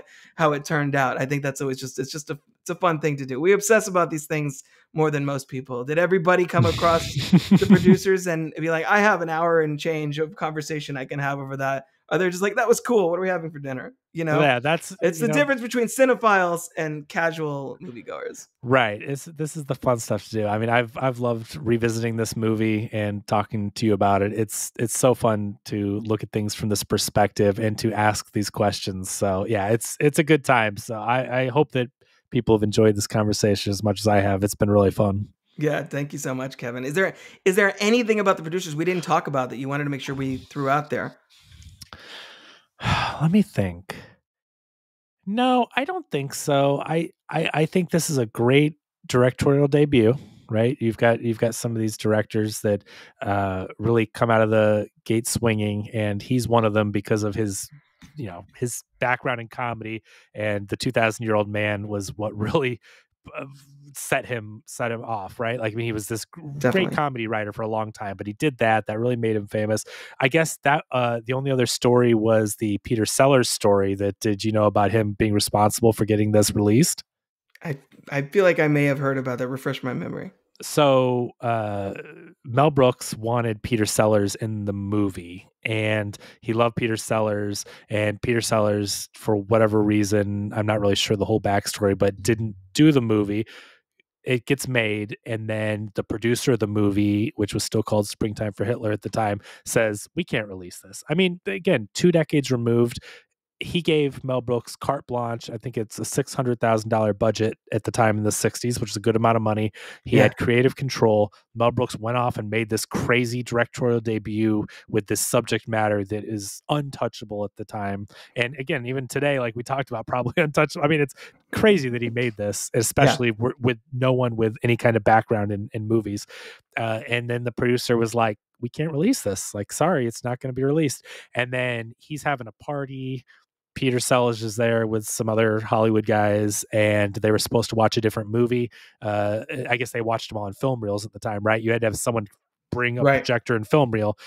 Speaker 1: it turned out. I think that's always it's a fun thing to do. We obsess about these things more than most people. Did everybody come across the producers and be like, I have an hour and change of conversation I can have over that? Are they just like, that was cool, what are we having for dinner? It's the difference between cinephiles and casual moviegoers.
Speaker 2: Right. This is the fun stuff to do. I mean, I've loved revisiting this movie and talking to you about it. It's so fun to look at things from this perspective and to ask these questions. So yeah, it's a good time. So I hope that people have enjoyed this conversation as much as I have. It's been really fun.
Speaker 1: Yeah, thank you so much, Kevin. Is there anything about the producers we didn't talk about that you wanted to make sure we threw out there?
Speaker 2: Let me think. No, I don't think so. I think this is a great directorial debut, right? You've got some of these directors that really come out of the gate swinging, and he's one of them because of his background in comedy, and The 2,000-Year-Old Man was what really set him off, right? Like, I mean, he was this great comedy writer for a long time, but he did that really made him famous. I guess that the only other story was the Peter Sellers story. Did you know about him being responsible for getting this released?
Speaker 1: I feel like I may have heard about that. Refresh my memory.
Speaker 2: So Mel Brooks wanted Peter Sellers in the movie, and he loved Peter Sellers, and Peter Sellers, for whatever reason, I'm not really sure the whole backstory, but didn't do the movie. It gets made, and then the producer of the movie, which was still called Springtime for Hitler at the time, says, we can't release this. I mean, again, 2 decades removed. He gave Mel Brooks carte blanche. I think it's a $600,000 budget at the time in the 60s, which is a good amount of money. He had creative control. Mel Brooks went off and made this crazy directorial debut with this subject matter that is untouchable at the time. And again, even today, like we talked about, probably untouchable. I mean, it's crazy that he made this, especially with no one with any kind of background in movies. And then the producer was like, we can't release this. Like, sorry, it's not going to be released. And then he's having a party. Peter Sellers is there with some other Hollywood guys, and they were supposed to watch a different movie. I guess they watched them all on film reels at the time, right? You had to have someone bring a projector and film reel.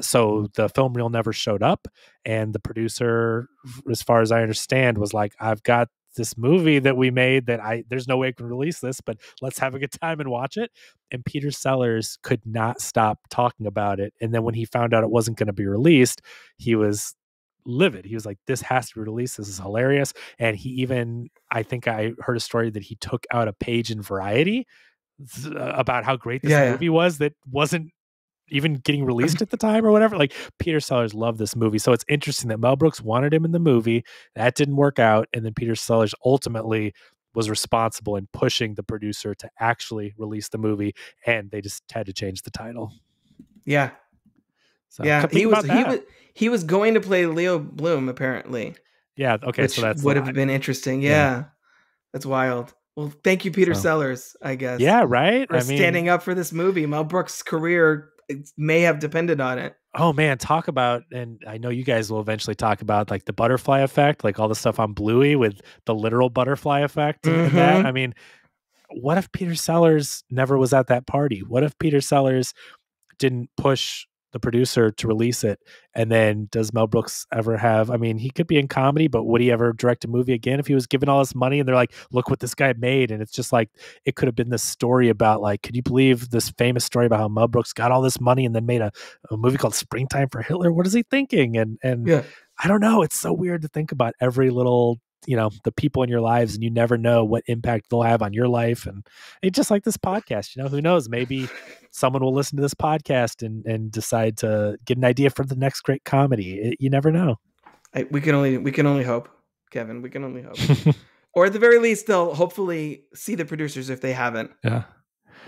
Speaker 2: So the film reel never showed up. And the producer, as far as I understand, was like, I've got this movie that we made that there's no way I can release this, but let's have a good time and watch it. And Peter Sellers could not stop talking about it. And then when he found out it wasn't going to be released, he was livid. He was like, this has to be released. This is hilarious. And he even, I think I heard a story that he took out a page in Variety about how great this movie was that wasn't even getting released at the time or whatever. Like, Peter Sellers loved this movie. So it's interesting that Mel Brooks wanted him in the movie. That didn't work out. And then Peter Sellers ultimately was responsible in pushing the producer to actually release the movie. And they just had to change the title.
Speaker 1: Yeah.
Speaker 2: So
Speaker 1: he was going to play Leo Bloom, apparently.
Speaker 2: Yeah. Okay.
Speaker 1: which
Speaker 2: So that's
Speaker 1: would have been interesting.
Speaker 2: Yeah.
Speaker 1: Yeah, that's wild. Well, thank you, Peter
Speaker 2: So,
Speaker 1: Sellers, I guess,
Speaker 2: yeah. Right.
Speaker 1: for
Speaker 2: I mean,
Speaker 1: standing up for this movie. Mel Brooks' career may have depended on it.
Speaker 2: oh man, talk about, and I know you guys will eventually talk about like the butterfly effect, like all the stuff on Bluey with the literal butterfly effect and that. I
Speaker 1: Mm-hmm.
Speaker 2: mean, what if Peter Sellers never was at that party? What if Peter Sellers didn't push the producer to release it? And then does Mel Brooks ever have, I mean, he could be in comedy, but would he ever direct a movie again if he was given all this money and they're like, look what this guy made? And it's just like, it could have been this story about like, could you believe this famous story about how Mel Brooks got all this money and then made a movie called Springtime for Hitler? What is he thinking? And
Speaker 1: Yeah.
Speaker 2: I don't know. It's so weird to think about every little, the people in your lives, and you never know what impact they'll have on your life. And it's just like this podcast, who knows? Maybe someone will listen to this podcast and decide to get an idea for the next great comedy. You never know.
Speaker 1: We can only hope, Kevin. We can only hope. Or at the very least, they'll hopefully see the producers if they haven't.
Speaker 2: Yeah.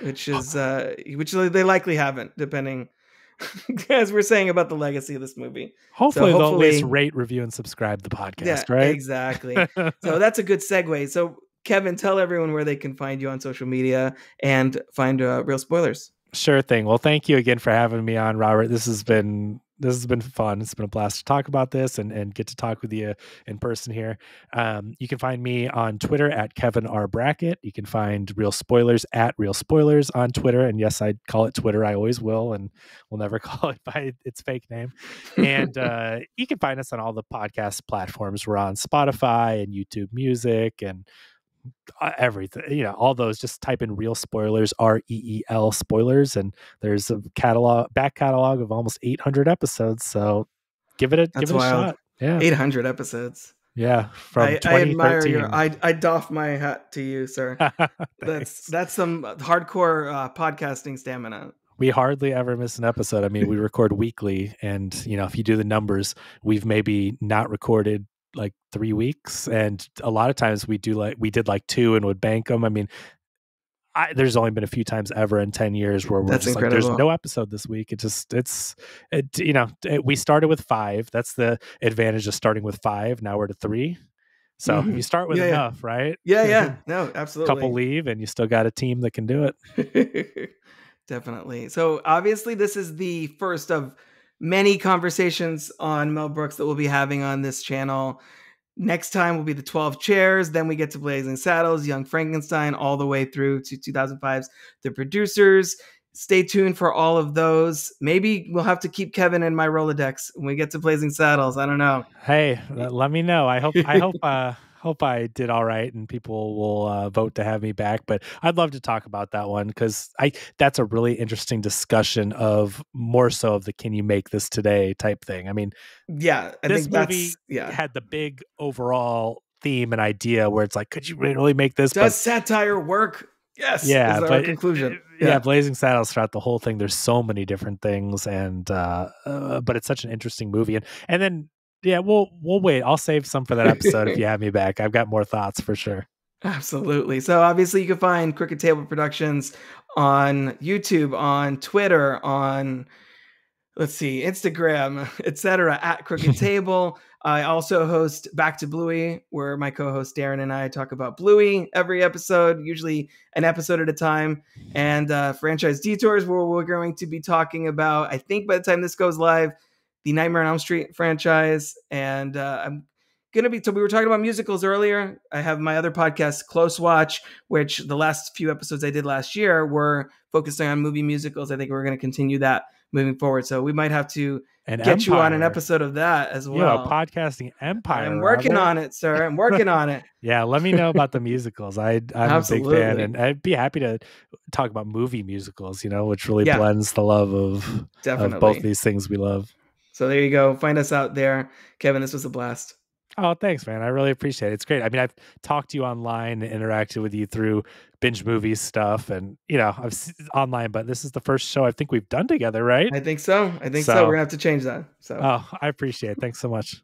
Speaker 1: Which they likely haven't, depending, as we're saying about the legacy of this movie.
Speaker 2: Hopefully they'll at least rate, review, and subscribe to the podcast, right?
Speaker 1: Exactly. So that's a good segue. So Kevin, tell everyone where they can find you on social media and find Real Spoilers.
Speaker 2: Sure thing. Well, thank you again for having me on, Robert. This has been fun. It's been a blast to talk about this and get to talk with you in person here. You can find me on Twitter at Kevin R. Brackett. You can find Real Spoilers at Real Spoilers on Twitter. And yes, I call it Twitter. I always will, and we'll never call it by its fake name. And you can find us on all the podcast platforms. We're on Spotify and YouTube Music and everything, all those. Just type in Real Spoilers, REEL Spoilers, and there's a back catalog of almost 800 episodes. So give it a shot. Yeah,
Speaker 1: 800 episodes.
Speaker 2: Yeah, from 2013.
Speaker 1: I admire your. I doff my hat to you, sir. That's some hardcore podcasting stamina.
Speaker 2: We hardly ever miss an episode. I mean, we record weekly, and if you do the numbers, we've maybe not recorded like 3 weeks, and a lot of times we did like 2 and would bank them. I mean, there's only been a few times ever in 10 years where we're
Speaker 1: That's
Speaker 2: just
Speaker 1: incredible.
Speaker 2: like, there's no episode this week. We started with 5. That's the advantage of starting with 5. Now we're to 3. So you start with enough, right?
Speaker 1: Yeah. No, absolutely.
Speaker 2: Couple leave and you still got a team that can do
Speaker 1: it. Definitely. So obviously this is the first of many conversations on Mel Brooks that we'll be having on this channel. Next time will be the 12 Chairs. Then we get to Blazing Saddles, Young Frankenstein, all the way through to 2005's The Producers. Stay tuned for all of those. Maybe we'll have to keep Kevin in my Rolodex when we get to Blazing Saddles. I don't know.
Speaker 2: Hey, let me know. I hope I did all right and people will vote to have me back. But I'd love to talk about that one because that's a really interesting discussion of more so of the can you make this today type thing. I mean,
Speaker 1: yeah,
Speaker 2: this movie had the big overall theme and idea where it's like, could you really make this?
Speaker 1: Does satire work? Yes.
Speaker 2: Yeah,
Speaker 1: is our conclusion.
Speaker 2: Yeah, Blazing Saddles throughout the whole thing. There's so many different things, and but it's such an interesting movie. And then yeah, we'll wait. I'll save some for that episode if you have me back. I've got more thoughts for sure.
Speaker 1: Absolutely. So obviously you can find Crooked Table Productions on YouTube, on Twitter, on Instagram, etc. at Crooked Table. I also host Back to Bluey, where my co-host Darren and I talk about Bluey every episode, usually an episode at a time. And Franchise Detours, where we're going to be talking about, I think by the time this goes live, the Nightmare on Elm Street franchise. And I'm going to be, so we were talking about musicals earlier. I have my other podcast, Close Watch, which the last few episodes I did last year were focusing on movie musicals. I think we're going to continue that moving forward. So we might have to get you on an episode of that as well.
Speaker 2: Yeah, podcasting empire.
Speaker 1: I'm working on it, sir. I'm working on it.
Speaker 2: Yeah, let me know about the musicals. I'm a big fan, and I'd be happy to talk about movie musicals, which really blends the love of both these things we love.
Speaker 1: So there you go. Find us out there. Kevin, this was a blast.
Speaker 2: Oh, thanks, man. I really appreciate it. It's great. I mean, I've talked to you online and interacted with you through binge movies stuff and, I've online, but this is the first show I think we've done together, right?
Speaker 1: I think so. We're going to have to change that. So.
Speaker 2: Oh, I appreciate it. Thanks so much.